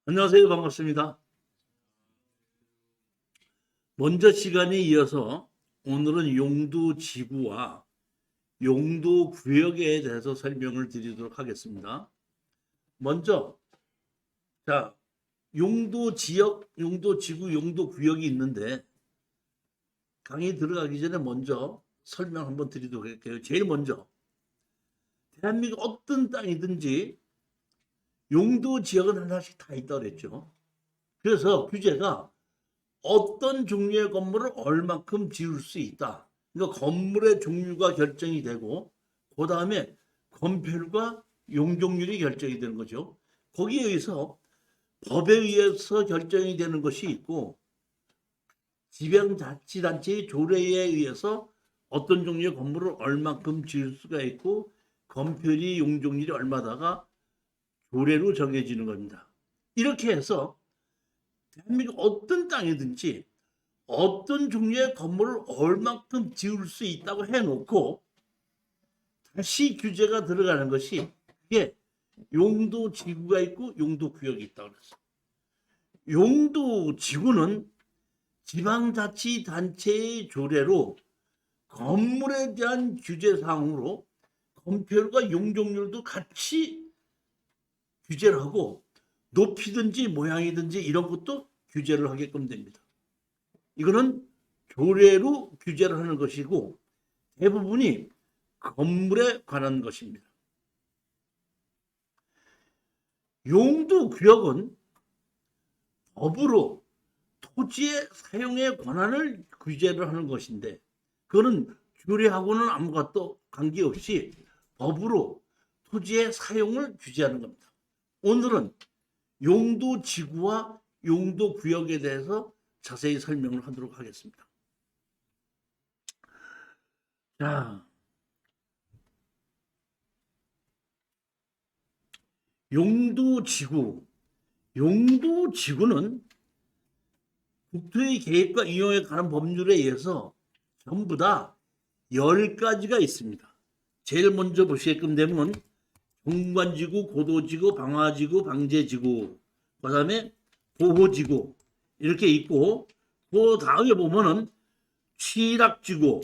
안녕하세요. 반갑습니다. 먼저 시간에 이어서 오늘은 용도지구와 용도구역에 대해서 설명을 드리도록 하겠습니다. 먼저, 자, 용도지역, 용도지구, 용도구역이 있는데 강의 들어가기 전에 먼저 설명 한번 드리도록 할게요. 제일 먼저, 대한민국 어떤 땅이든지 용도지역은 하나씩 다 있다고 그랬죠. 그래서 규제가 어떤 종류의 건물을 얼만큼 지을 수 있다. 그러니까 건물의 종류가 결정이 되고 그 다음에 건폐율과 용적률이 결정이 되는 거죠. 거기에 의해서 법에 의해서 결정이 되는 것이 있고 지방자치단체의 조례에 의해서 어떤 종류의 건물을 얼만큼 지을 수가 있고 건폐율이 용적률이 얼마다가 조례로 정해지는 겁니다. 이렇게 해서 대한민국 어떤 땅이든지 어떤 종류의 건물을 얼만큼 지을 수 있다고 해놓고 다시 규제가 들어가는 것이 그게 용도지구가 있고 용도구역이 있다고 그랬어요. 용도지구는 지방자치단체의 조례로 건물에 대한 규제사항으로 건폐율과 용적률도 같이 규제를 하고 높이든지 모양이든지 이런 것도 규제를 하게끔 됩니다. 이거는 조례로 규제를 하는 것이고 대부분이 건물에 관한 것입니다. 용도구역은 법으로 토지의 사용의 권한을 규제를 하는 것인데 그거는 조례하고는 아무것도 관계없이 법으로 토지의 사용을 규제하는 겁니다. 오늘은 용도지구와 용도구역에 대해서 자세히 설명을 하도록 하겠습니다. 자, 용도지구. 용도지구는 국토의 계획과 이용에 관한 법률에 의해서 전부 다 10가지가 있습니다. 제일 먼저 보시게끔 되면 공관지구, 고도지구, 방화지구, 방제지구, 그 다음에 보호지구 이렇게 있고 그 다음에 보면은 취락지구,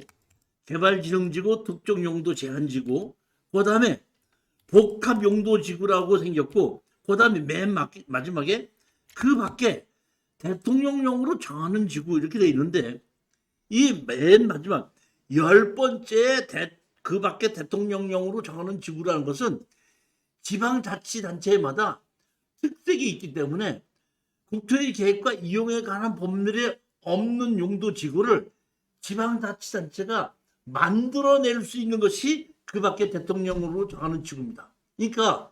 개발지능지구, 특정용도 제한지구, 그 다음에 복합용도지구라고 생겼고 그 다음에 맨 마지막에 그 밖에 대통령령으로 정하는 지구 이렇게 돼 있는데 이 맨 마지막 10번째 그 밖에 대통령령으로 정하는 지구라는 것은 지방자치단체마다 특색이 있기 때문에 국토의 계획과 이용에 관한 법률에 없는 용도지구를 지방자치단체가 만들어낼 수 있는 것이 그 밖에 대통령으로 정하는 지구입니다. 그러니까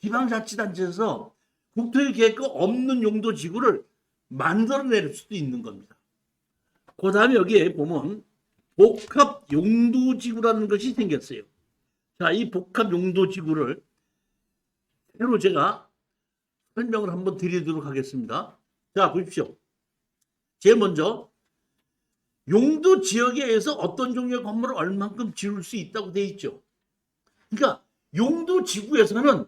지방자치단체에서 국토의 계획과 없는 용도지구를 만들어낼 수도 있는 겁니다. 그 다음에 여기에 보면 복합용도지구라는 것이 생겼어요. 자, 이 복합용도지구를 새로 제가 설명을 한번 드리도록 하겠습니다. 자, 보십시오. 제일 먼저 용도 지역에 의해서 어떤 종류의 건물을 얼만큼 지을 수 있다고 되어 있죠. 그러니까 용도 지구에서는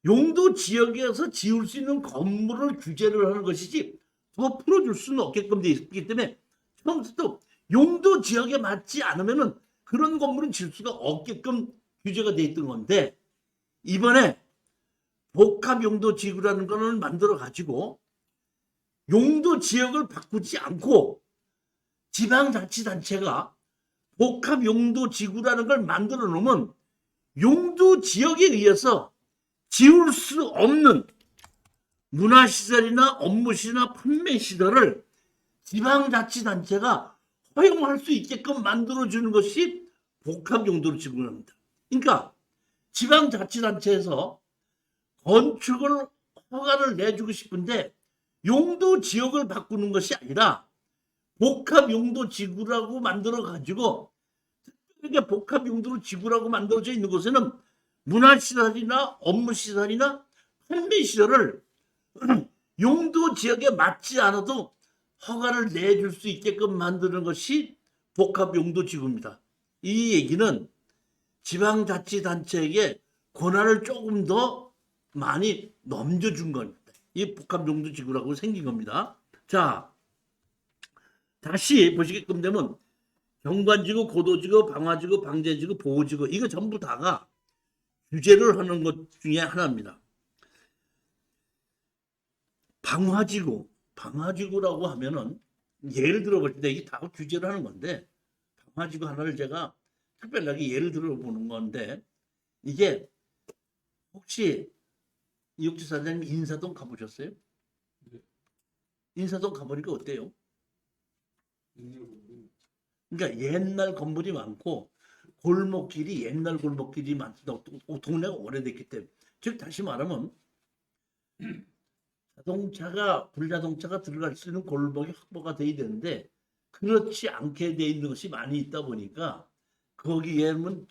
용도 지역에서 지을 수 있는 건물을 규제를 하는 것이지 더 풀어줄 수는 없게끔 되어 있기 때문에 처음부터 용도 지역에 맞지 않으면 그런 건물은 지을 수가 없게끔 규제가 되어 있던 건데 이번에 복합용도지구라는 거는 만들어 가지고 용도 지역을 바꾸지 않고 지방자치단체가 복합용도지구라는 걸 만들어 놓으면 용도 지역에 의해서 지을 수 없는 문화시설이나 업무시설이나 판매시설을 지방자치단체가 허용할 수 있게끔 만들어주는 것이 복합용도지구랍니다. 그러니까 지방자치단체에서 건축을 허가를 내주고 싶은데 용도 지역을 바꾸는 것이 아니라 복합용도지구라고 만들어 가지고 특별하게 복합용도지구라고 만들어져 있는 곳에는 문화시설이나 업무시설이나 판매시설을 용도 지역에 맞지 않아도 허가를 내줄 수 있게끔 만드는 것이 복합용도지구입니다. 이 얘기는 지방자치단체에게 권한을 조금 더 많이 넘겨준 겁니다. 이 복합용도지구라고 생긴 겁니다. 자, 다시 보시게끔 되면 경관지구, 고도지구, 방화지구, 방제지구, 보호지구 이거 전부 다가 규제를 하는 것 중에 하나입니다. 방화지구라고 하면은 예를 들어볼 때 이게 다 규제를 하는 건데 방화지구 하나를 제가 특별하게 예를 들어보는 건데 이게 혹시 이육지 사장님 인사동 가보셨어요? 인사동 가보니까 어때요? 그러니까 옛날 건물이 많고 골목길이 옛날 골목길이 많다. 동네가 오래됐기 때문에 즉 다시 말하면 불자동차가 들어갈 수 있는 골목이 확보가 돼야 되는데 그렇지 않게 돼 있는 것이 많이 있다 보니까 거기에는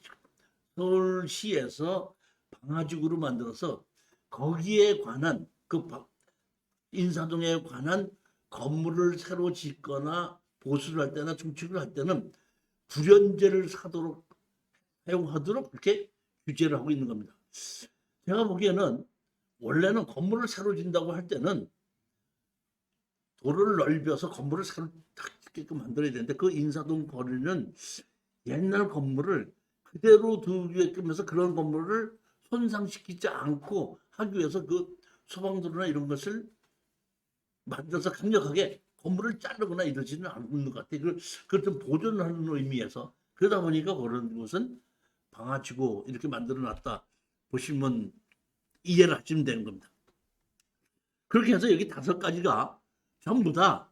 서울시에서 방화지구로 만들어서 거기에 관한 인사동에 관한 건물을 새로 짓거나 보수를 할 때나 중축을 할 때는 불연제를 사용하도록 이렇게 규제를 하고 있는 겁니다. 제가 보기에는 원래는 건물을 새로 짓는다고 할 때는 도로를 넓혀서 건물을 새로 딱 짓게끔 만들어야 되는데 그 인사동 거리는 옛날 건물을 그대로 두게끔 해서 그런 건물을 손상시키지 않고 하기 위해서 그 소방도로나 이런 것을 만들어서 강력하게 건물을 자르거나 이러지는 않는 것 같아요. 그걸 좀 보존하는 의미에서 그러다 보니까 그런 것은 방화지구 이렇게 만들어놨다 보시면 이해를 하시면 되는 겁니다. 그렇게 해서 여기 5가지가 전부 다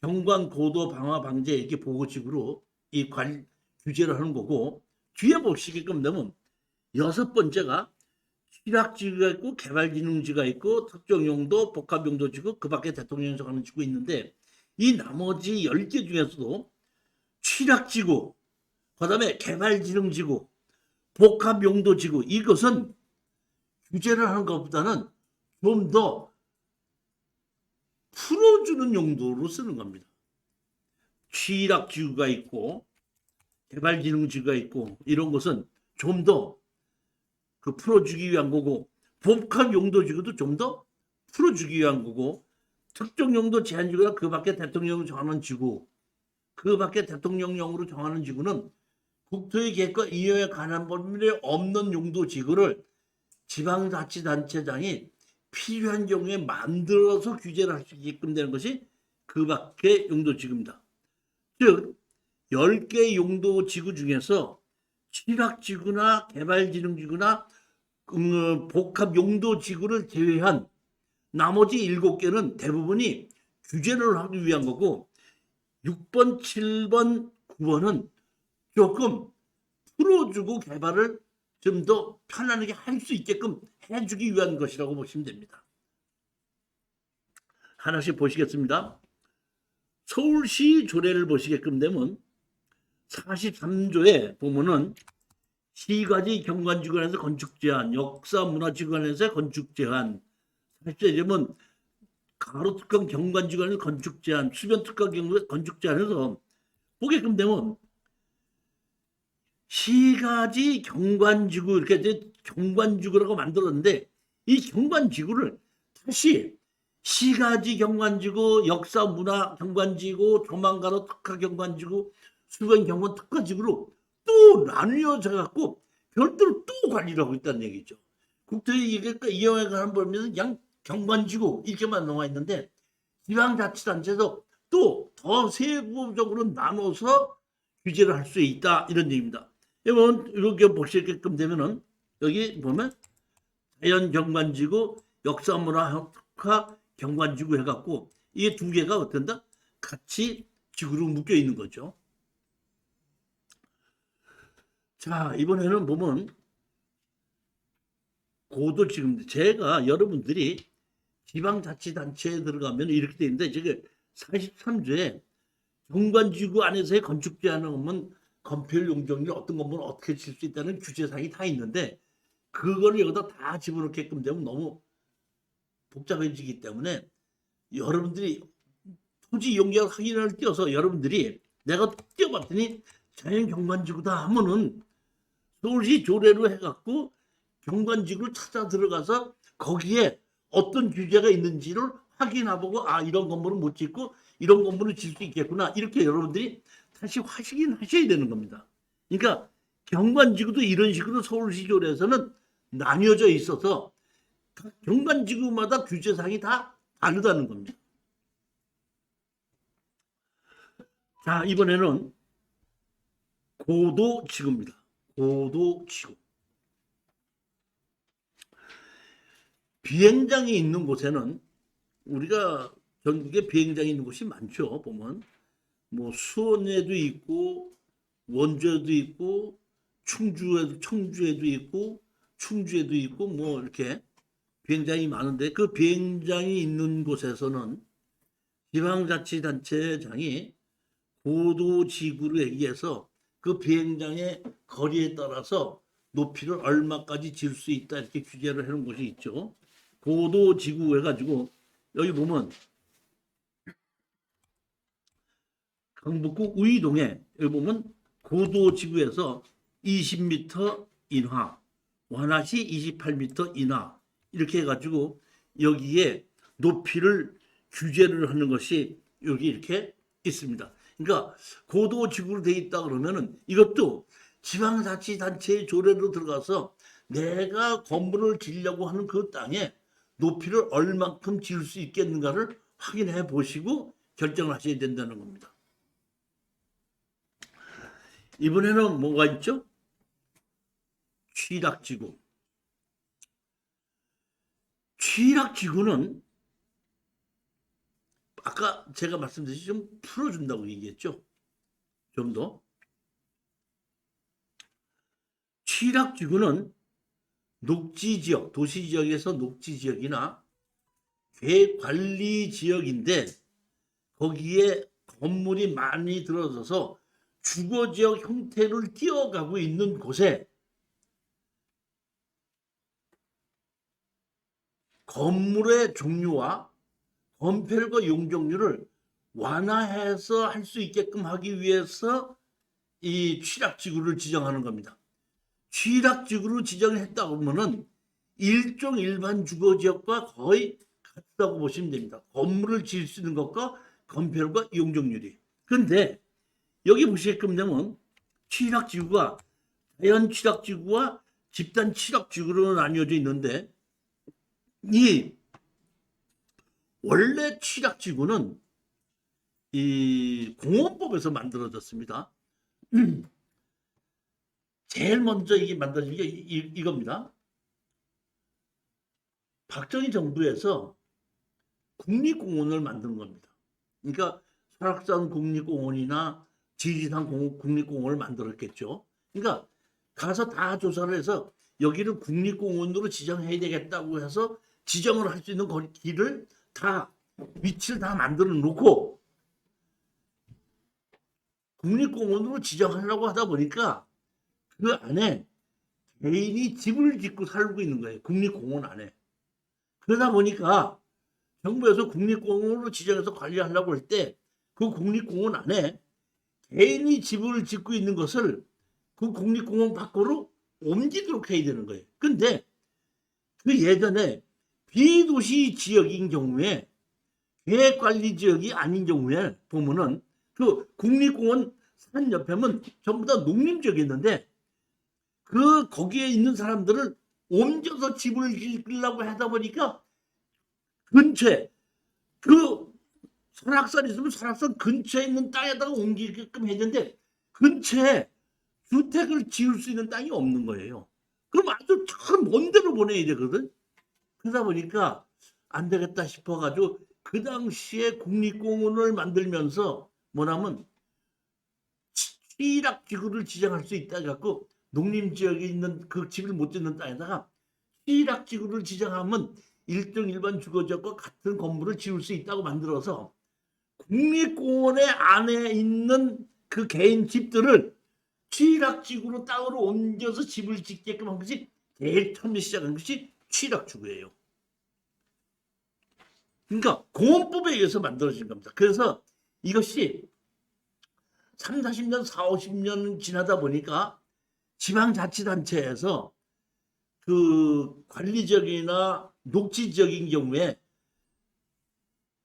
경관, 고도, 방화, 방제 이렇게 보호지구로 이 규제를 하는 거고 뒤에 보시게끔 되면 6번째가 취락지구가 있고 개발기능지가 있고 특정용도, 복합용도지구, 그 밖에 대통령이 정하는 지구 있는데 이 나머지 10개 중에서도 취락지구, 그 다음에 개발기능지구, 복합용도지구 이것은 규제를 하는 것보다는 좀 더 풀어주는 용도로 쓰는 겁니다. 취락지구가 있고 개발기능지구가 있고 이런 것은 좀 더 풀어주기 위한 거고 복합용도지구도 좀 더 풀어주기 위한 거고 특정용도 제한지구나 그 밖에 대통령이 정하는 지구 그 밖에 대통령령으로 정하는 지구는 국토의 계획과 이용에 관한 범위에 없는 용도지구를 지방자치단체장이 필요한 경우에 만들어서 규제를 할 수 있게끔 되는 것이 그 밖의 용도지구입니다. 즉 10개 용도지구 중에서 취락지구나 개발기능지구나 복합용도지구를 제외한 나머지 7개는 대부분이 규제를 하기 위한 거고 6번, 7번, 9번은 조금 풀어주고 개발을 좀 더 편안하게 할 수 있게끔 해주기 위한 것이라고 보시면 됩니다. 하나씩 보시겠습니다. 서울시 조례를 보시게끔 되면 43조에 보면은 시가지 경관지구안에서 건축 제한, 역사문화지구안에서 건축 제한, 사실 되면 가로특강 경관지구안에서 건축 제한, 수변특강 경관에서 건축 제한에서 보게끔 되면 시가지 경관지구 이렇게 경관지구라고 만들었는데 이 경관지구를 다시 시가지 경관지구, 역사문화 경관지구, 조망가로 특화 경관지구, 수변 경관 특화지구로 또 나뉘어져 갖고 별도로 또 관리를 하고 있다는 얘기죠. 국토의 이용에 관한 범위는 그냥 경관지구 이렇게만 나와 있는데 지방자치단체에서 또 더 세부적으로 나눠서 규제를 할 수 있다 이런 얘기입니다. 여러분 이렇게 보시게끔 되면은 여기 보면 자연경관지구, 역사문화 특화 경관지구 해갖고 이게 2개가 어떤다? 같이 지구로 묶여 있는 거죠. 자 이번에는 보면 고도 지금 제가 여러분들이 지방자치단체에 들어가면 이렇게 되어 있는데 저게 43조에 경관지구 안에서의 건축 제한을 하면 건폐율 용적률 어떤 건물은 어떻게 칠 수 있다는 규제사항이 다 있는데 그거를 여기다 다 집어넣게끔 되면 너무 복잡해지기 때문에 여러분들이 토지 이용계약 확인을 띄워서 여러분들이 내가 띄워봤더니 자연경관지구다 하면은 서울시 조례로 해갖고 경관지구를 찾아 들어가서 거기에 어떤 규제가 있는지를 확인해보고 아 이런 건물은 못 짓고 이런 건물은 질 수 있겠구나 이렇게 여러분들이 다시 확인하셔야 되는 겁니다. 그러니까 경관지구도 이런 식으로 서울시조에서는 나뉘어져 있어서 경관지구마다 규제사항이 다 다르다는 겁니다. 자, 이번에는 고도지구입니다. 고도지구. 비행장이 있는 곳에는 우리가 전국에 비행장이 있는 곳이 많죠. 보면 뭐 수원에도 있고 원주에도 있고 청주에도 있고 충주에도 있고 뭐 이렇게 비행장이 많은데 그 비행장이 있는 곳에서는 지방자치단체장이 고도지구로 얘기해서 그 비행장의 거리에 따라서 높이를 얼마까지 질 수 있다 이렇게 규제를 해놓은 곳이 있죠. 고도지구 해가지고 여기 보면 경북구 우이동에 여기 보면 고도지구에서 20m 인하, 완화시 28m 인하 이렇게 해가지고 여기에 높이를 규제를 하는 것이 여기 이렇게 있습니다. 그러니까 고도지구로 돼 있다 그러면은 이것도 지방자치단체의 조례로 들어가서 내가 건물을 지으려고 하는 그 땅에 높이를 얼만큼 지을 수 있겠는가를 확인해 보시고 결정을 하셔야 된다는 겁니다. 이번에는 뭐가 있죠? 취락지구. 취락지구는 아까 제가 말씀드렸듯이 좀 풀어준다고 얘기했죠. 좀 더. 취락지구는 녹지지역, 도시지역에서 녹지지역이나 계획관리지역인데 거기에 건물이 많이 들어서서 주거지역 형태를 띄어가고 있는 곳에 건물의 종류와 건폐율과 용적률을 완화해서 할 수 있게끔 하기 위해서 이 취락지구를 지정하는 겁니다. 취락지구로 지정을 했다 보면은 일종 일반 주거지역과 거의 같다고 보시면 됩니다. 건물을 지을 수 있는 것과 건폐율과 용적률이. 그런데 여기 보시게끔 되면 취락지구가 자연 취락지구와 집단 취락지구로 나뉘어져 있는데 이 원래 취락지구는 이 공원법에서 만들어졌습니다. 제일 먼저 이게 만들어진 게 이겁니다. 박정희 정부에서 국립공원을 만든 겁니다. 그러니까 설악산 국립공원이나 지리산 국립공원을 만들었겠죠. 그러니까 가서 다 조사를 해서 여기를 국립공원으로 지정해야 되겠다고 해서 지정을 할 수 있는 길을 다 위치를 다 만들어 놓고 국립공원으로 지정하려고 하다 보니까 그 안에 개인이 집을 짓고 살고 있는 거예요. 국립공원 안에. 그러다 보니까 정부에서 국립공원으로 지정해서 관리하려고 할 때 그 국립공원 안에 개인이 집을 짓고 있는 것을 그 국립공원 밖으로 옮기도록 해야 되는 거예요. 근데 그 예전에 비도시 지역인 경우에 계획관리 지역이 아닌 경우에 보면은 그 국립공원 산 옆에는 전부 다 농림지역이었는데 그 거기에 있는 사람들을 옮겨서 집을 짓려고 하다 보니까 근처에 그 설악산 있으면 설악산 근처에 있는 땅에다가 옮기게끔 했는데 근처에 주택을 지을 수 있는 땅이 없는 거예요. 그럼 아주 참 먼 데로 보내야 되거든. 그러다 보니까 안 되겠다 싶어가지고 그 당시에 국립공원을 만들면서 뭐냐면 취락지구를 지정할 수 있다 해갖고 농림지역에 있는 그 집을 못 짓는 땅에다가 취락지구를 지정하면 일등 일반 주거지역과 같은 건물을 지을 수 있다고 만들어서 국립공원의 안에 있는 그 개인 집들을 취락지구로 땅으로 옮겨서 집을 짓게끔 한 것이 제일 처음에 시작한 것이 취락지구예요. 그러니까 공원법에 의해서 만들어진 겁니다. 그래서 이것이 3, 40년, 4, 50년 지나다 보니까 지방자치단체에서 그 관리적이나 녹지 지역인 경우에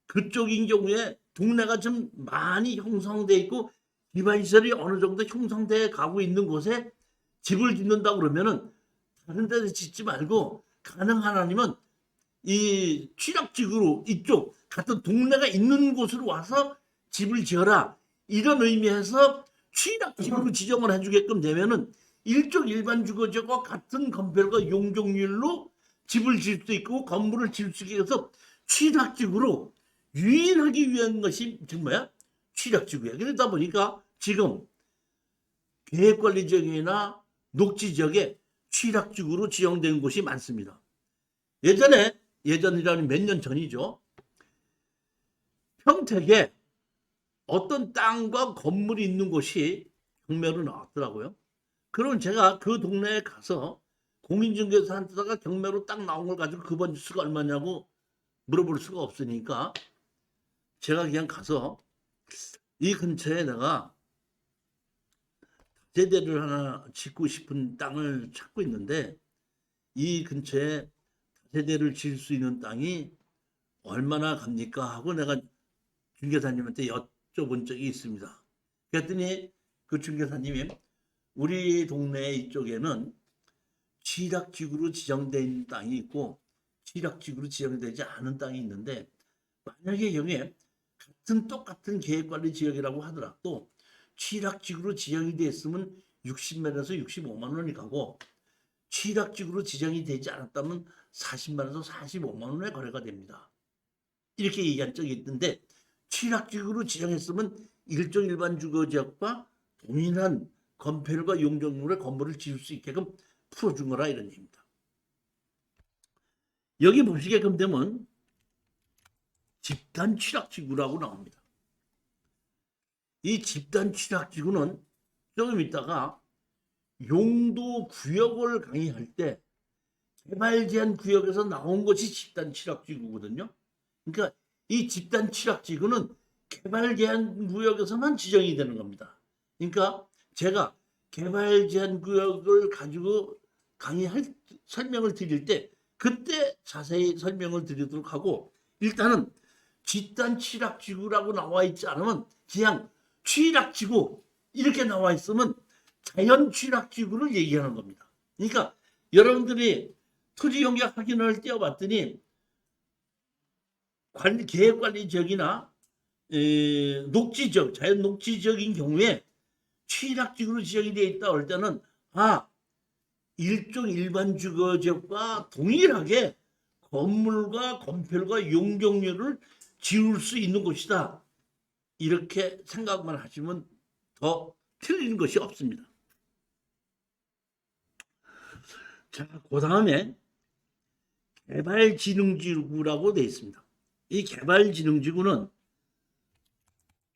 그쪽인 경우에 동네가 좀 많이 형성돼 있고 기반시설이 어느 정도 형성돼 가고 있는 곳에 집을 짓는다 그러면은 다른 데서 짓지 말고 가능한 한이면 이 취락지구로 이쪽 같은 동네가 있는 곳으로 와서 집을 지어라 이런 의미에서 취락지구로 지정을 해주게끔 되면은 일종 일반 주거지역과 같은 건폐율과 용적률로 집을 지을 수 있고 건물을 지을 수 있게 해서 취락지구로 유인하기 위한 것이 지금 뭐야? 취락지구야. 그러다 보니까 지금 계획관리지역이나 녹지지역에 취락지구로 지정된 곳이 많습니다. 예전이라는 몇 년 전이죠. 평택에 어떤 땅과 건물이 있는 곳이 경매로 나왔더라고요. 그럼 제가 그 동네에 가서 공인중개사한테다가 경매로 딱 나온 걸 가지고 그 번지수가 얼마냐고 물어볼 수가 없으니까 제가 그냥 가서 이 근처에 내가 다세대를 하나 짓고 싶은 땅을 찾고 있는데 이 근처에 다세대를 지을 수 있는 땅이 얼마나 갑니까 하고 내가 중개사님한테 여쭤본 적이 있습니다. 그랬더니 그 중개사님이 우리 동네 이쪽에는 취락지구로 지정된 땅이 있고 취락지구로 지정되지 않은 땅이 있는데 만약에 경우에 같은 똑같은 계획관리 지역이라고 하더라도 취락지구로 지정이 됐으면 60만원에서 65만 원이 가고 취락지구로 지정이 되지 않았다면 40만원에서 45만 원의 거래가 됩니다. 이렇게 얘기한 적이 있는데 취락지구로 지정했으면 일종 일반 주거지역과 동일한 건폐율과 용적률의 건물을 지을 수 있게끔 풀어준 거라 이런 얘기입니다. 여기 보시게끔 되면 집단 취락지구라고 나옵니다. 이 집단 취락지구는 조금 있다가 용도 구역을 강의할 때 개발 제한 구역에서 나온 것이 집단 취락지구거든요. 그러니까 이 집단 취락지구는 개발 제한 구역에서만 지정이 되는 겁니다. 그러니까 제가 개발 제한 구역을 가지고 강의할 설명을 드릴 때 그때 자세히 설명을 드리도록 하고 일단은 집단 취락지구라고 나와 있지 않으면 그냥 취락지구 이렇게 나와 있으면 자연 취락지구를 얘기하는 겁니다. 그러니까 여러분들이 토지용계 확인을 떼어봤더니 계획관리지역이나 녹지지역, 자연 녹지지역인 경우에 취락지구로 지정이 되어 있다 할 때는 일종 일반 주거지역과 동일하게 건물과 건폐율과 용적률을 지을 수 있는 곳이다. 이렇게 생각만 하시면 더 틀린 것이 없습니다. 자, 그 다음에 개발진흥지구라고 되어 있습니다. 이 개발진흥지구는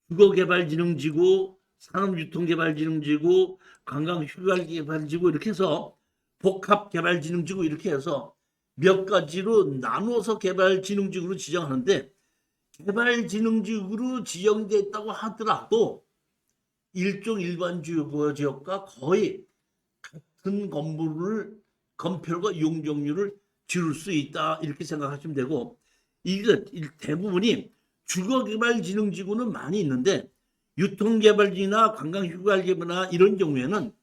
주거개발진흥지구, 산업유통개발진흥지구, 관광휴가개발지구 이렇게 해서 복합개발진흥지구 이렇게 해서 몇 가지로 나누어서 개발진흥지구로 지정하는데 개발진흥지구로 지정됐다고 하더라도 일종 일반 주거지역과 거의 같은 건물을 건폐율과 용적률을 지을 수 있다 이렇게 생각하시면 되고 이거 대부분이 주거개발진흥지구는 많이 있는데 유통개발지나 관광휴가개발이나 이런 경우에는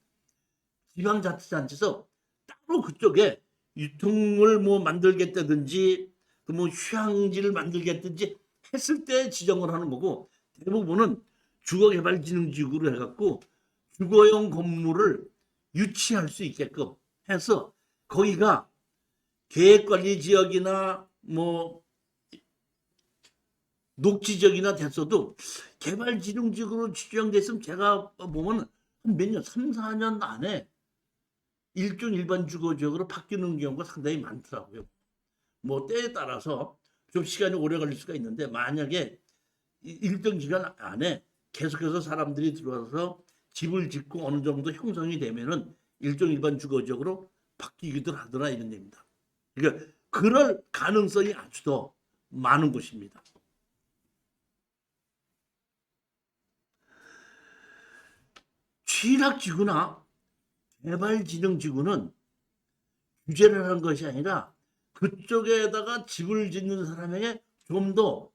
지방자치단체에서 따로 그쪽에 유통을 뭐 만들겠다든지 뭐 휴양지를 만들겠든지 했을 때 지정을 하는 거고 대부분은 주거개발진흥지구로 해갖고 주거용 건물을 유치할 수 있게끔 해서 거기가 계획관리지역이나 뭐 녹지지역이나 됐어도 개발진흥지구로 지정됐으면 제가 보면 한 몇 년, 3, 4년 안에 일종 일반 주거지역으로 바뀌는 경우가 상당히 많더라고요. 뭐 때에 따라서 좀 시간이 오래 걸릴 수가 있는데 만약에 일정 기간 안에 계속해서 사람들이 들어와서 집을 짓고 어느 정도 형성이 되면은 일종 일반 주거지역으로 바뀌기도 하더라 이런 얘기입니다. 그러니까 그럴 가능성이 아주 더 많은 곳입니다. 취락지구나 개발진흥지구는 규제를 하는 것이 아니라 그쪽에다가 집을 짓는 사람에게 좀 더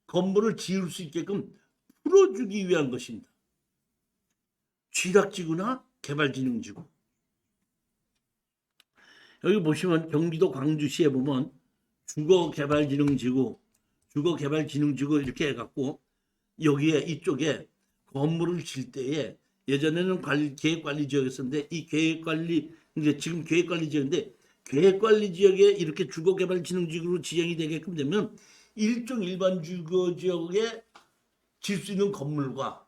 건물을 지을 수 있게끔 풀어주기 위한 것입니다. 쥐락지구나 개발진흥지구. 여기 보시면 경기도 광주시에 보면 주거개발진흥지구, 주거개발진흥지구 이렇게 해갖고 여기에 이쪽에 건물을 질 때에 예전에는 계획관리지역이었는데 이 계획관리 이제 지금 계획관리지역인데 계획관리지역에 이렇게 주거개발진흥지구로 지정이 되게끔 되면 일반 주거지역에 질 수 있는 건물과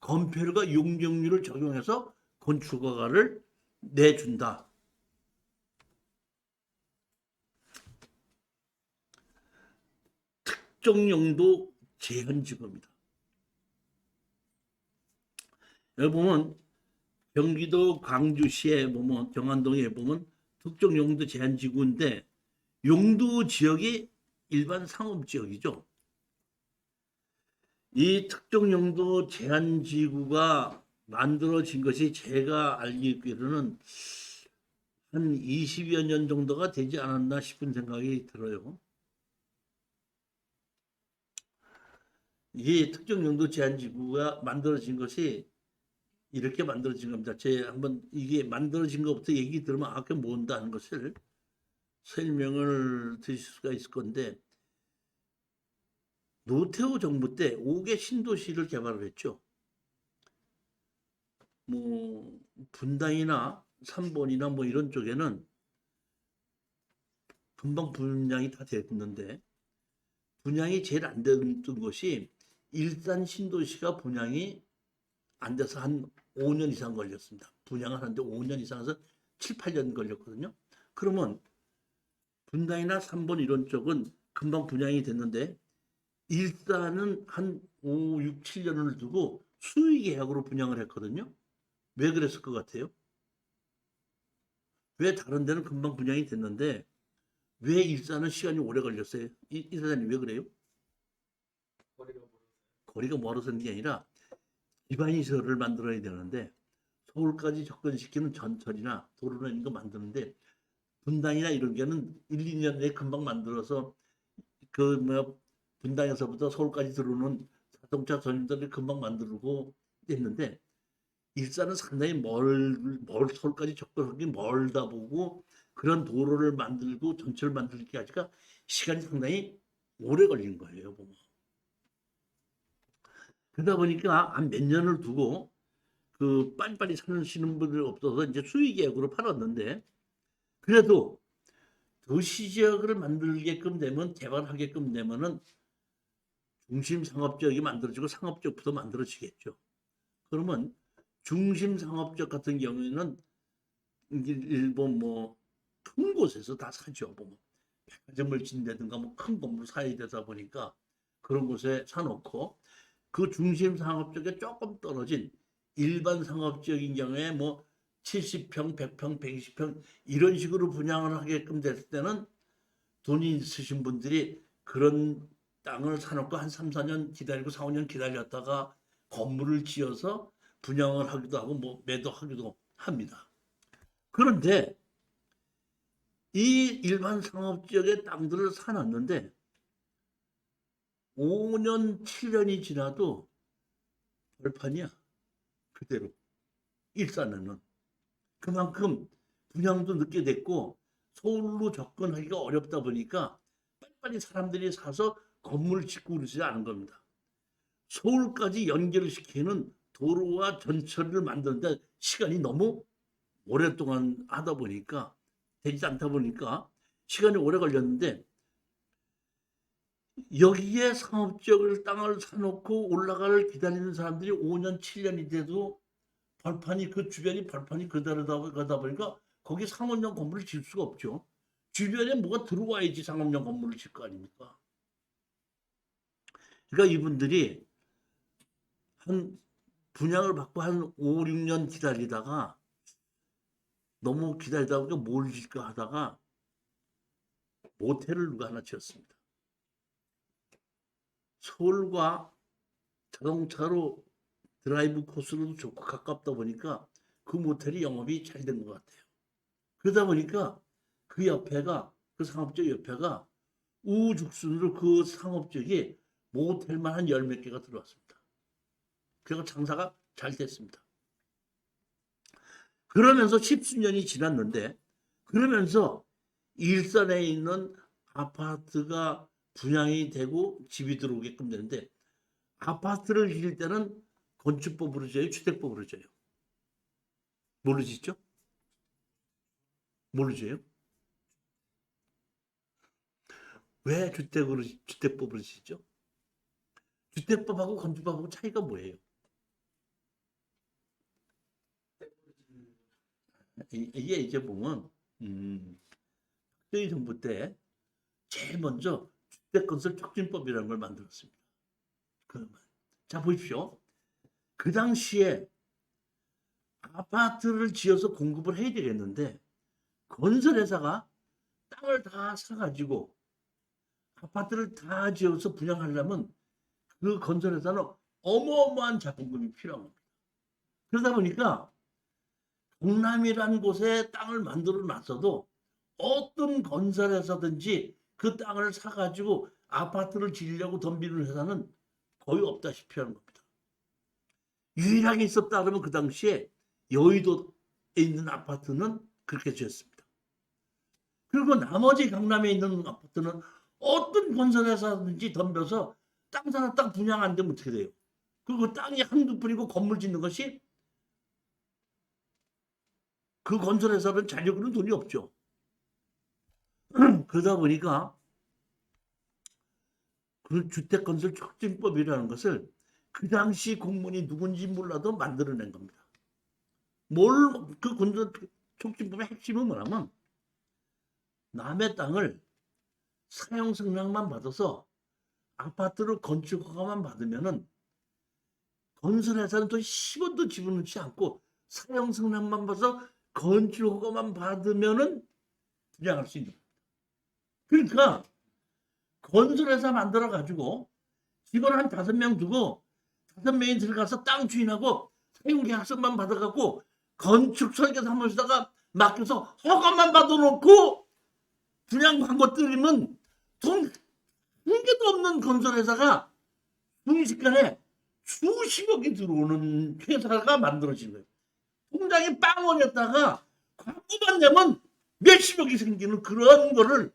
건폐율과 용적률을 적용해서 건축허가를 내준다. 특정 용도 제한지구입니다. 여기 보면 경기도 광주시에 보면 경안동에 보면 특정 용도 제한지구인데 용도 지역이 일반 상업지역이죠. 이 특정 용도 제한지구가 만들어진 것이 제가 알기로는 한 20여 년 정도가 되지 않았나 싶은 생각이 들어요. 이 특정 용도 제한지구가 만들어진 것이 이렇게 만들어진 겁니다. 제가 한번 이게 만들어진 것부터 얘기 들으면 그게 뭔가 하는 것을 설명을 드릴 수가 있을 건데 노태우 정부 때 5개 신도시를 개발을 했죠. 뭐 분당이나 삼본이나 뭐 이런 쪽에는 금방 분양이 다 됐는데 분양이 제일 안 됐던 것이 일산 신도시가 분양이 안 돼서 한 5년 이상 걸렸습니다. 분양을 하는데 5년 이상에서 7, 8년 걸렸거든요. 그러면 분당이나 삼본 이런 쪽은 금방 분양이 됐는데 일산은 한 5, 6, 7년을 두고 수의 계약으로 분양을 했거든요. 왜 그랬을 것 같아요? 왜 다른 데는 금방 분양이 됐는데 왜 일산은 시간이 오래 걸렸어요? 이 사장님 왜 그래요? 거리가 멀어서는 게 아니라 기반시설을 만들어야 되는데 서울까지 접근시키는 전철이나 도로나 이런 거 만드는데 분당이나 이런 게는 1, 2년 내에 금방 만들어서 분당에서부터 서울까지 들어오는 자동차 전철을 금방 만들고 했는데 일산은 상당히 서울까지 접근하기 멀다 보고 그런 도로를 만들고 전철을 만들기까지가 시간이 상당히 오래 걸린 거예요. 보면. 그러다 보니까 한 몇 년을 두고 빨리빨리 사시는 분들이 없어서 이제 수의 계약으로 팔았는데 그래도 도시 지역을 만들게끔 되면 개발하게끔 되면은 중심 상업지역이 만들어지고 상업지역부터 만들어지겠죠. 그러면 중심 상업지역 같은 경우에는 일본 뭐 큰 곳에서 다 사죠. 뭐 백화점을 짓는다든가 뭐 큰 건물 사야 되다 보니까 그런 곳에 사놓고 그 중심 상업지역에 조금 떨어진 일반 상업지역인 경우에 뭐 70평, 100평, 120평 이런 식으로 분양을 하게끔 됐을 때는 돈이 있으신 분들이 그런 땅을 사놓고 한 3, 4년 기다리고 4, 5년 기다렸다가 건물을 지어서 분양을 하기도 하고 뭐 매도하기도 합니다. 그런데 이 일반 상업지역의 땅들을 사놨는데 5년, 7년이 지나도 벌판이야. 그대로. 일산에는. 그만큼 분양도 늦게 됐고 서울로 접근하기가 어렵다 보니까 빨리빨리 사람들이 사서 건물을 짓고 그러지 않은 겁니다. 서울까지 연결을 시키는 도로와 전철을 만드는데 시간이 너무 오랫동안 하다 보니까 되지 않다 보니까 시간이 오래 걸렸는데 여기에 상업지역을 땅을 사놓고 올라갈 기다리는 사람들이 5년, 7년이 돼도 벌판이 그 주변이 벌판이 그러다 보니까 거기 상업용 건물을 질 수가 없죠. 주변에 뭐가 들어와야지 상업용 건물을 질 거 아닙니까? 그러니까 이분들이 한 분양을 받고 한 5, 6년 기다리다가 너무 기다리다 보니까 뭘 질까 하다가 모텔을 누가 하나 지었습니다. 서울과 자동차로 드라이브 코스로도 좋고 가깝다 보니까 그 모텔이 영업이 잘 된 것 같아요. 그러다 보니까 그 옆에가 그 상업적 협회가 우후죽순으로 그 상업적이 모텔만 한 열 몇 개가 들어왔습니다. 그리고 장사가 잘 됐습니다. 그러면서 십수년이 지났는데, 그러면서 일산에 있는 아파트가 분양이 되고 집이 들어오게끔 되는데, 아파트를 지을 때는 건축법으로 져요, 주택법으로 져요? 뭘로 짓죠? 뭘로 져요? 왜 주택법으로 짓죠? 주택법하고 건축법하고 차이가 뭐예요? 이게 이제 보면 박정희 정부 때 제일 먼저 주택건설 촉진법이라는 걸 만들었습니다. 자, 보십시오. 그 당시에 아파트를 지어서 공급을 해야 되겠는데, 건설회사가 땅을 다 사가지고 아파트를 다 지어서 분양하려면 그 건설회사는 어마어마한 자본금이 필요한 겁니다. 그러다 보니까 강남이라는 곳에 땅을 만들어 놨어도 어떤 건설회사든지 그 땅을 사가지고 아파트를 지으려고 덤비는 회사는 거의 없다시피 하는 겁니다. 유일하게 있었다 그러면 그 당시에 여의도에 있는 아파트는 그렇게 지었습니다. 그리고 나머지 강남에 있는 아파트는 어떤 건설회사든지 덤벼서 땅 사나 땅 분양 안 되면 어떻게 돼요? 그리고 땅이 한두 푼이고 건물 짓는 것이 그 건설회사는 자력으로는 돈이 없죠. 그러다 보니까 그 주택건설 촉진법이라는 것을 그 당시 공무원이 누군지 몰라도 만들어낸 겁니다. 그 건설 촉진법의 핵심은 뭐냐면, 남의 땅을 사용 승낙만 받아서 아파트로 건축 허가만 받으면은 건설회사는 또 10원도 집어넣지 않고 사용 승낙만 받아서 건축 허가만 받으면은 분양할 수 있는 겁니다. 그러니까 건설회사 만들어 가지고 직원 한 5명 두고 5명이 들어가서 땅 주인하고 사용 계약서만 받아갖고 건축 설계사 한 번씩다가 맡겨서 허가만 받아놓고 분양 광고 뜨리면 돈 한 개도 없는 건설회사가 순식간에 수십억이 들어오는 회사가 만들어진 거예요. 통장이 빵원이었다가 광고만 내면 몇십억이 생기는 그런 거를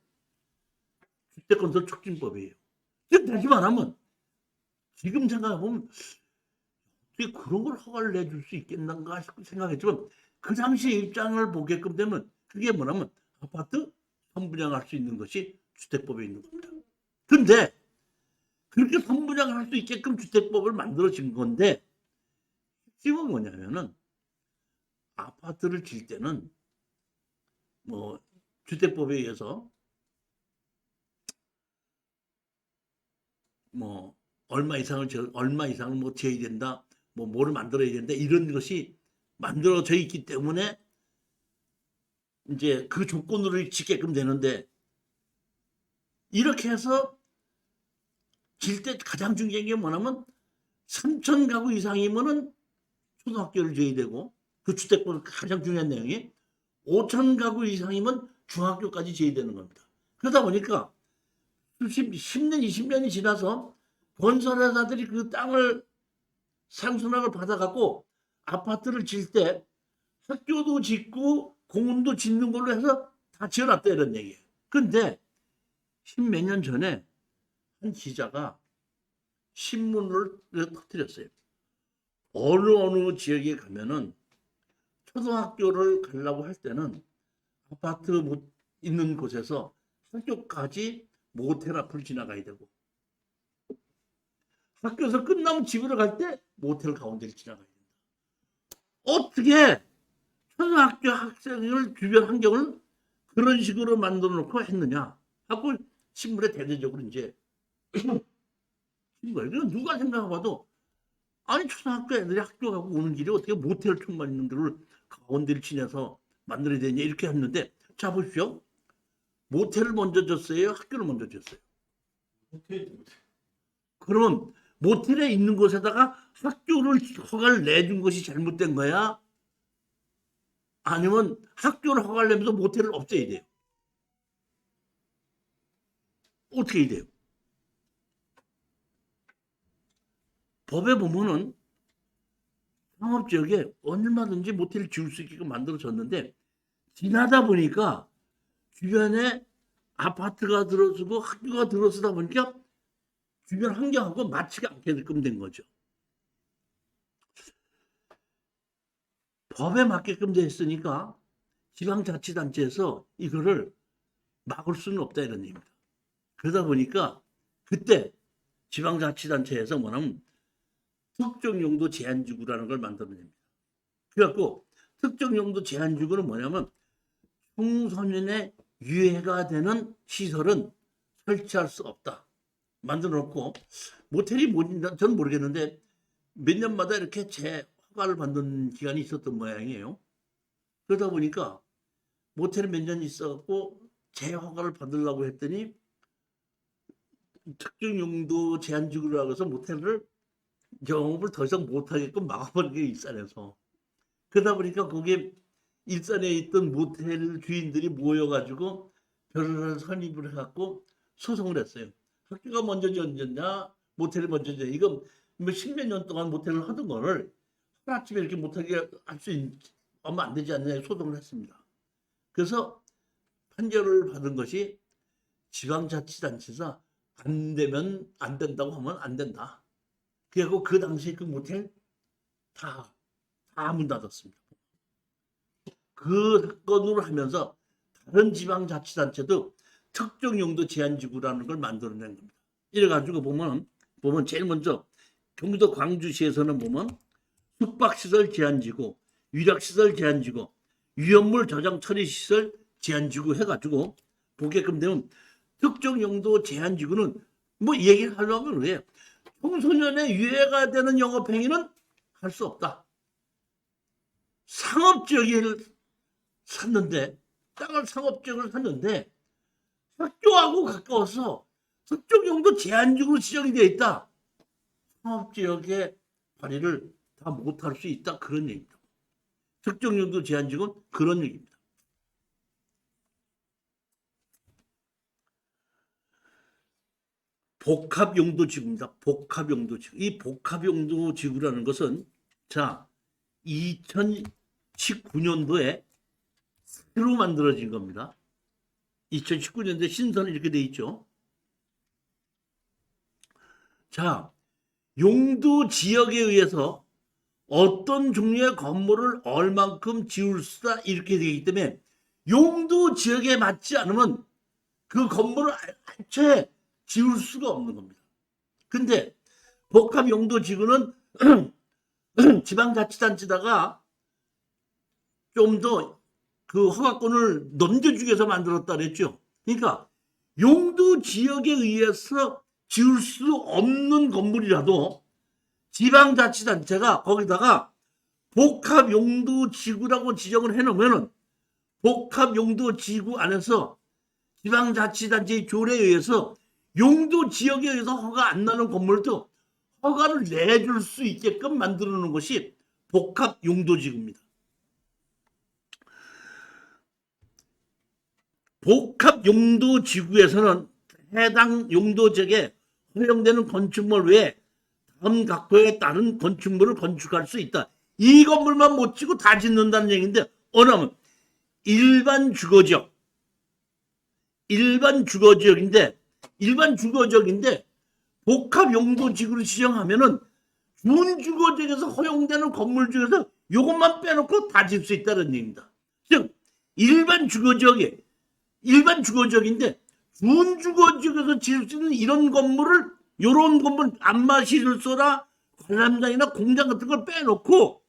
주택건설 촉진법이에요. 즉 다시 말하면, 지금 생각해보면 어떻게 그런 걸 허가를 내줄 수 있겠는가 싶고 생각했지만, 그 당시 입장을 보게끔 되면 그게 뭐냐면 아파트 선분양할 수 있는 것이 주택법에 있는 겁니다. 근데 그렇게 선분양을 할 수 있게끔 주택법을 만들어진 건데, 핵심은 뭐냐면은 아파트를 질 때는 뭐 주택법에 의해서 뭐 얼마 이상을 뭐 지어야 된다, 뭐 뭐를 만들어야 된다, 이런 것이 만들어져 있기 때문에 이제 그 조건으로 짓게끔 되는데, 이렇게 해서 질 때 가장 중요한 게 뭐냐면 3천 가구 이상이면은 초등학교를 지어야 되고, 그 주택법 가장 중요한 내용이 5천 가구 이상이면 중학교까지 지어야 되는 겁니다. 그러다 보니까 10년, 20년이 지나서 건설회사들이 그 땅을 상수납을 받아갖고 아파트를 질 때 학교도 짓고 공원도 짓는 걸로 해서 다 지어놨다, 이런 얘기예요. 근데 10몇 년 전에 한 기자가 신문을 터뜨렸어요. 어느 지역에 가면은 초등학교를 가려고 할 때는 아파트 있는 곳에서 학교까지 모텔 앞을 지나가야 되고, 학교에서 끝나면 집으로 갈 때 모텔 가운데를 지나가야 된다. 어떻게 초등학교 학생을 주변 환경을 그런 식으로 만들어 놓고 했느냐 하고 신문에 대대적으로 이제 이거 누가 생각해봐도, 아니 초등학교 애들이 학교 가고 오는 길에 어떻게 모텔 총만 있는 데를 가운데를 지내서 만들어야 되냐 이렇게 했는데, 자 보십시오. 모텔을 먼저 줬어요, 학교를 먼저 줬어요? 그러면 모텔에 있는 곳에다가 학교를 허가를 내준 것이 잘못된 거야? 아니면 학교를 허가를 내면서 모텔을 없애야 돼요? 어떻게 해야 돼요? 법에 보면은 상업지역에 얼마든지 모텔을 지을 수 있게끔 만들어졌는데 지나다 보니까 주변에 아파트가 들어서고 학교가 들어서다 보니까 주변 환경하고 맞지가 않게끔 된 거죠. 법에 맞게끔 돼 있으니까 지방자치단체에서 이거를 막을 수는 없다 이런 얘기입니다. 그러다 보니까 그때 지방자치단체에서 뭐냐면 특정용도 제한지구라는 걸 만들어냅니다. 그래갖고 특정용도 제한지구는 뭐냐면 청소년의 유해가 되는 시설은 설치할 수 없다. 만들어 놓고 모텔이 뭔지 저는 모르겠는데 몇 년마다 이렇게 재허가를 받는 기간이 있었던 모양이에요. 그러다 보니까 모텔이 몇 년 있어갖고 재허가를 받으려고 했더니 특정 용도 제한지구라고 해서 모텔을 영업을 더 이상 못하게끔 막아버린 게 일산에서. 그러다 보니까 거기에 일산에 있던 모텔 주인들이 모여가지고 변호사를 선임을 해갖고 소송을 했어요. 학교가 먼저 지었냐 모텔이 먼저 지었냐. 이거 뭐 십몇 년 동안 모텔을 하던 거를 하루아침에 이렇게 못하게 할 수 얼마 안 되지 않냐 소송을 했습니다. 그래서 판결을 받은 것이 지방자치단체에서 안 되면 안 된다고 하면 안 된다. 그리고 그 당시에 그 모텔 다 문 닫았습니다. 그 사건으로 하면서 다른 지방자치단체도 특정 용도 제한지구라는 걸 만들어낸 겁니다. 이래가지고 보면 제일 먼저 경기도 광주시에서는 보면 숙박시설 제한지구, 위락시설 제한지구, 위험물 저장 처리시설 제한지구 해가지고 보게끔 되면 특정 용도 제한지구는 뭐 얘기를 하려면 그래요. 청소년의 유해가 되는 영업행위는 할 수 없다. 상업지역을 샀는데 땅을 상업지역을 샀는데 학교하고 가까워서 특정 용도 제한지구로 지정이 되어 있다. 상업지역의 발의를 다 못할 수 있다. 그런 얘기입니다. 특정 용도 제한지구는 그런 얘기입니다. 복합용도지구입니다. 복합용도지구. 이 복합용도지구라는 것은 자 2019년도에 새로 만들어진 겁니다. 2019년도에 신설은 이렇게 돼 있죠. 자, 용도 지역에 의해서 어떤 종류의 건물을 얼만큼 지을 수다 이렇게 되기 때문에 용도 지역에 맞지 않으면 그 건물을 애초에 지을 수가 없는 겁니다. 근데 복합용도지구는 지방자치단체다가 좀 더 그 허가권을 넘겨주기 위해서 만들었다 그랬죠. 그러니까 용도 지역에 의해서 지을 수 없는 건물이라도 지방자치단체가 거기다가 복합용도지구라고 지정을 해놓으면 복합용도지구 안에서 지방자치단체의 조례에 의해서 용도 지역에 의해서 허가 안 나는 건물도 허가를 내줄 수 있게끔 만들어 놓은 것이 복합용도지구입니다. 복합용도지구에서는 해당 용도지역에 허용되는 건축물 외에 다음 각도에 따른 건축물을 건축할 수 있다. 이 건물만 못 짓고 다 짓는다는 얘기인데 어느하면 일반 주거지역인데 복합용도지구로 지정하면은 준주거지역에서 허용되는 건물 중에서 이것만 빼놓고 다 질 수 있다는 얘기입니다. 즉 일반 주거지역인데 준주거지역에서 지을 수 있는 이런 건물 안마시설소나 관람장이나 공장 같은 걸 빼놓고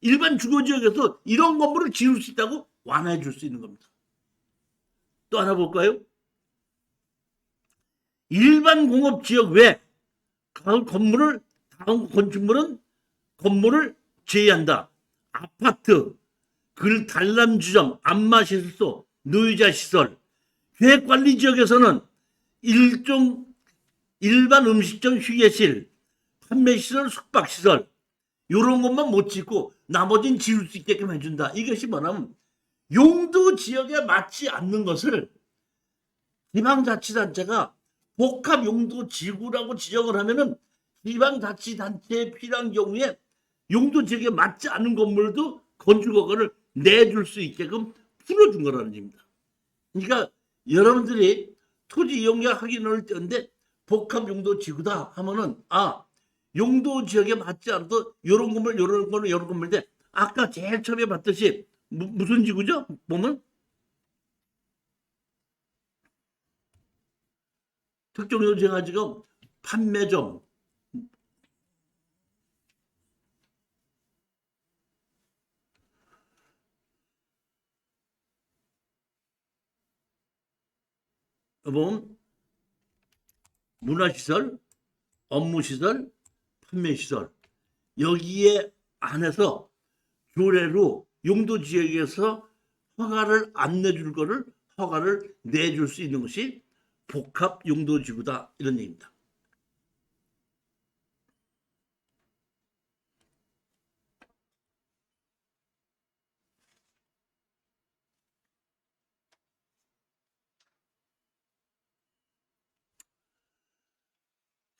일반 주거지역에서 이런 건물을 지을 수 있다고 완화해 줄 수 있는 겁니다. 또 하나 볼까요? 일반 공업지역 외 다음 건물을 제외한다. 아파트, 단람주점, 안마시설소, 노유자시설, 계획관리지역에서는 일반 음식점, 휴게실, 판매시설, 숙박시설 이런 것만 못 짓고 나머지는 지을 수 있게끔 해준다. 이것이 뭐냐면 용도 지역에 맞지 않는 것을 지방자치단체가 복합용도지구라고 지정을 하면은 지방자치단체에 필요한 경우에 용도지역에 맞지 않은 건물도 건축허가를 내줄 수 있게끔 풀어준 거라는 얘기입니다. 그러니까 여러분들이 토지 이용량 확인을 때는데 복합용도지구다 하면은 용도지역에 맞지 않아도 요런 건물 요런 건물 요런 건물인데 아까 제일 처음에 봤듯이 무슨 지구죠? 보면 특정 용도지가 지금 판매점 보면 문화시설, 업무시설, 판매시설 여기에 안에서 조례로 용도지역에서 허가를 안 내줄 거를 허가를 내줄 수 있는 것이 복합용도지구다 이런 얘기입니다.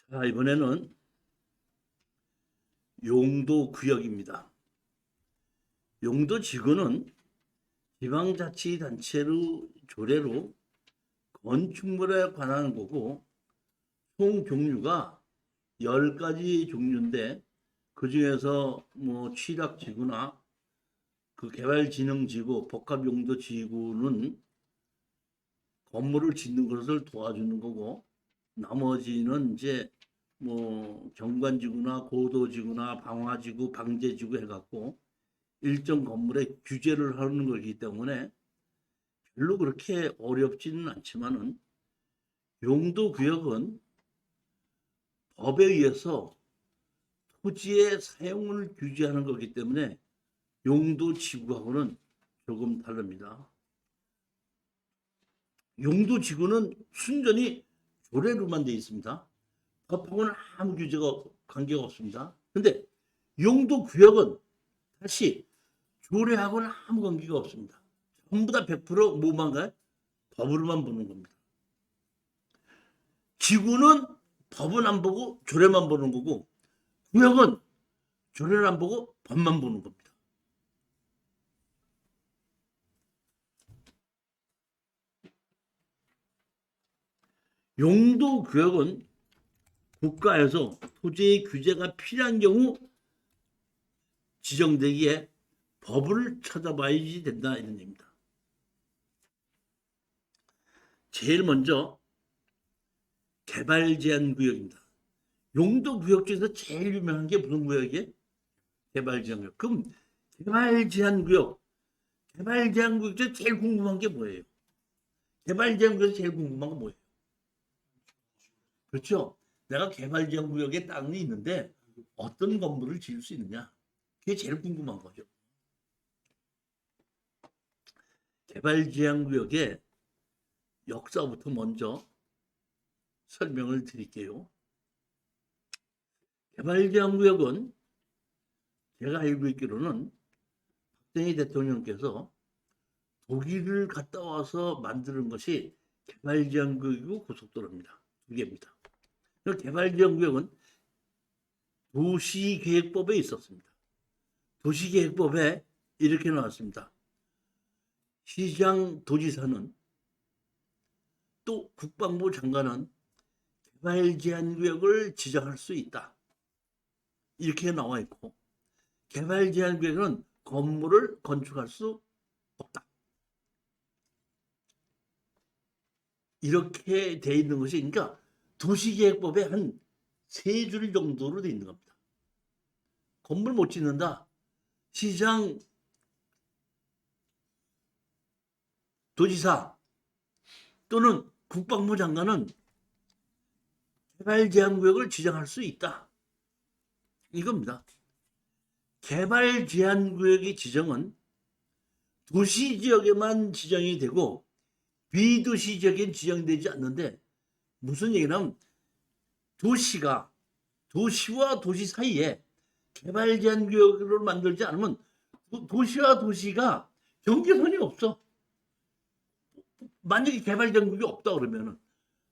자, 이번에는 용도구역입니다. 용도지구는 지방자치단체로 조례로 건축물에 관한 거고 총 종류가 10가지 종류인데 그중에서 뭐 취락지구나 그 개발진흥지구, 복합용도지구는 건물을 짓는 것을 도와주는 거고 나머지는 이제 뭐 경관지구나 고도지구나 방화지구, 방제지구 해갖고 일정 건물에 규제를 하는 거기 때문에 별로 그렇게 어렵지는 않지만은 용도구역은 법에 의해서 토지의 사용을 규제하는 거기 때문에 용도지구하고는 조금 다릅니다. 용도지구는 순전히 조례로만 되어 있습니다. 법하고는 아무 규제가 관계가 없습니다. 근데 용도구역은 다시 조례하고는 아무 관계가 없습니다. 전부 다 100% 뭐만가요? 법으로만 보는 겁니다. 지구는 법은 안 보고 조례만 보는 거고 구역은 조례를 안 보고 법만 보는 겁니다. 용도구역은 국가에서 토지의 규제가 필요한 경우 지정되기에 법을 찾아봐야지 된다 이런 얘기입니다. 제일 먼저 개발제한구역입니다. 용도구역 중에서 제일 유명한 게 무슨 구역이에요? 개발제한구역. 그럼 개발제한구역 중에서 제일 궁금한 게 뭐예요? 개발제한구역에서 제일 궁금한 건 뭐예요? 그렇죠? 내가 개발제한구역에 땅이 있는데 어떤 건물을 지을 수 있느냐? 그게 제일 궁금한 거죠. 개발제한구역의 역사부터 먼저 설명을 드릴게요. 개발제한구역은 제가 알고 있기로는 박정희 대통령께서 독일을 갔다 와서 만드는 것이 개발제한구역이고 고속도로입니다. 두 개입니다. 개발제한구역은 도시계획법에 있었습니다. 도시계획법에 이렇게 나왔습니다. 시장 도지사는 또 국방부 장관은 개발제한구역을 지정할 수 있다. 이렇게 나와 있고 개발제한구역은 건물을 건축할 수 없다. 이렇게 돼 있는 것이 그러니까 도시계획법에 한 3줄 정도로 돼 있는 겁니다. 건물 못 짓는다. 시장 도지사 또는 국방부 장관은 개발제한구역을 지정할 수 있다. 이겁니다. 개발제한구역의 지정은 도시지역에만 지정이 되고 비도시지역엔 지정되지 않는데 무슨 얘기냐면 도시와 도시 사이에 개발제한구역을 만들지 않으면 도시와 도시가 경계선이 없어. 만약에 개발제한구역이 없다 그러면은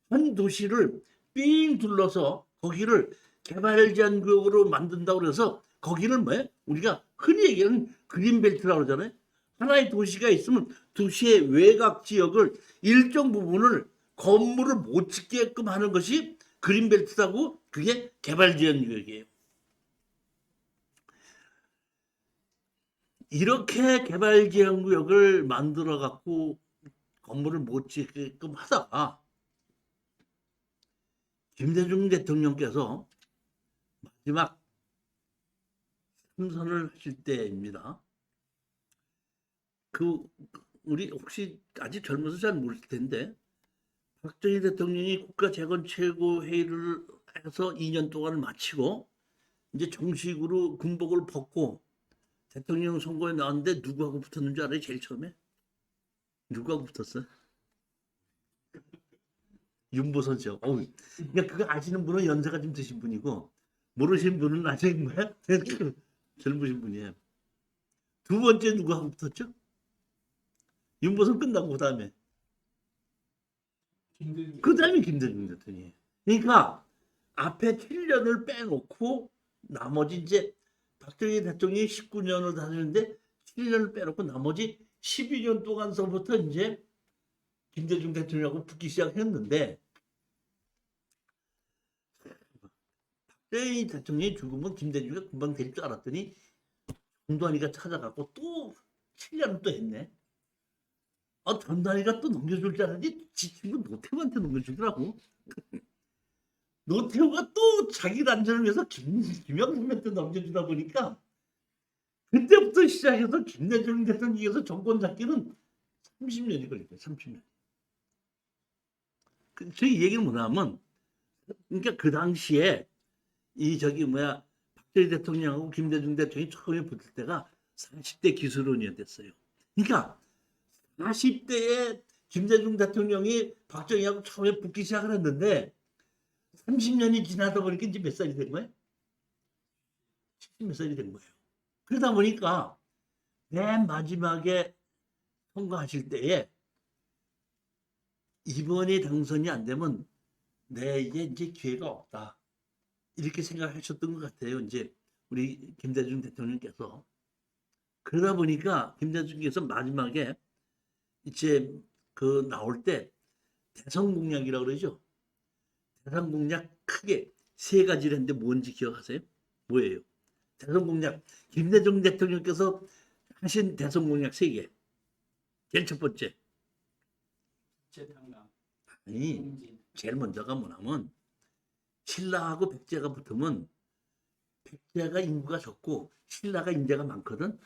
한 도시를 삥 둘러서 거기를 개발 제한 구역으로 만든다고 그래서 거기를 뭐야? 우리가 흔히 얘기하는 그린벨트라고 그러잖아요. 하나의 도시가 있으면 도시의 외곽 지역을 일정 부분을 건물을 못 짓게끔 하는 것이 그린벨트라고, 그게 개발 제한 구역이에요. 이렇게 개발 제한 구역을 만들어 갖고 건물을 못 짓게끔 하다가 김대중 대통령께서 마지막 삼선을 하실 때입니다. 우리 혹시 아직 젊어서 잘 모를 텐데, 박정희 대통령이 국가재건 최고회의를 해서 2년 동안을 마치고 이제 정식으로 군복을 벗고 대통령 선거에 나왔는데 누구하고 붙었는 줄 알아요? 제일 처음에 누구하고 붙었어? 윤보선 씨요. 그러니까 그거 아시는 분은 연세가 좀 드신 분이고, 모르시는 분은 아직 뭐야? 젊으신 분이에요. 두 번째 누구하고 붙었죠? 윤보선 끝나고 그다음에 김대중 대통령이에요. 그러니까 앞에 7년을 빼놓고 나머지 이제 박정희 대통령이 19년을 다녔는데 7년을 빼놓고 나머지 12년 동안서부터 이제 김대중 대통령하고 붙기 시작했는데, 박정희 대통령이 죽으면 김대중이 금방 될 줄 알았더니 전두환이가 찾아가고 또 7년을 또 했네. 전두환이가 또 넘겨줄 줄 알았는데 지 친구 노태우한테 넘겨주더라고. 노태우가 또 자기 안전을 위해서 김영삼한테 넘겨주다 보니까 그때부터 시작해서 김대중 대통령에서 정권 잡기는 30년이 걸렸어요. 30년. 저희 얘기는 뭐냐면, 그러니까 그 당시에 박정희 대통령하고 김대중 대통령이 처음에 붙을 때가 40대 기술원이었어요. 그러니까 40대에 김대중 대통령이 박정희하고 처음에 붙기 시작을 했는데 30년이 지나다 보니까 이제 몇 살이 된 거예요? 70몇 살이 된 거예요. 그러다 보니까 맨 마지막에 선거하실 때에 이번에 당선이 안 되면 내게 이제 기회가 없다, 이렇게 생각하셨던 것 같아요. 이제 우리 김대중 대통령께서. 그러다 보니까 김대중께서 마지막에 이제 그 나올 때 대선 공약이라고 그러죠. 대선 공약 크게 세 가지를 했는데 뭔지 기억하세요? 뭐예요? 대선 공약, 김대중 대통령께서 하신 대선 공약 3개. 제일 첫 번째. 아니, 제일 먼저가 뭐냐면, 신라하고 백제가 붙으면 백제가 인구가 적고 신라가 인재가 많거든.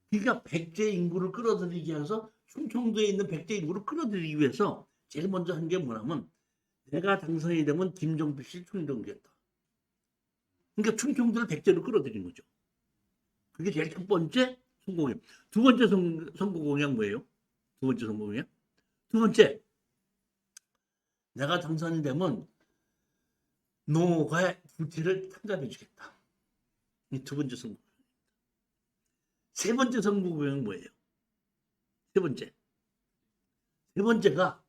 그러니까 백제 인구를 끌어들이기 위해서, 충청도에 있는 백제 인구를 끌어들이기 위해서 제일 먼저 한 게 뭐냐면, 내가 당선이 되면 김종필 씨 충청도겠다. 그러니까 충청도를 백제로 끌어들인 거죠. 그게 제일 첫 번째 선거 공약. 두 번째 선거 공약 뭐예요? 두 번째 선거 공약? 두 번째, 내가 당선이 되면 농어과의 불티를 탕감해 주겠다. 이 두 번째 선거. 세 번째 선거 공약은 뭐예요? 세 번째가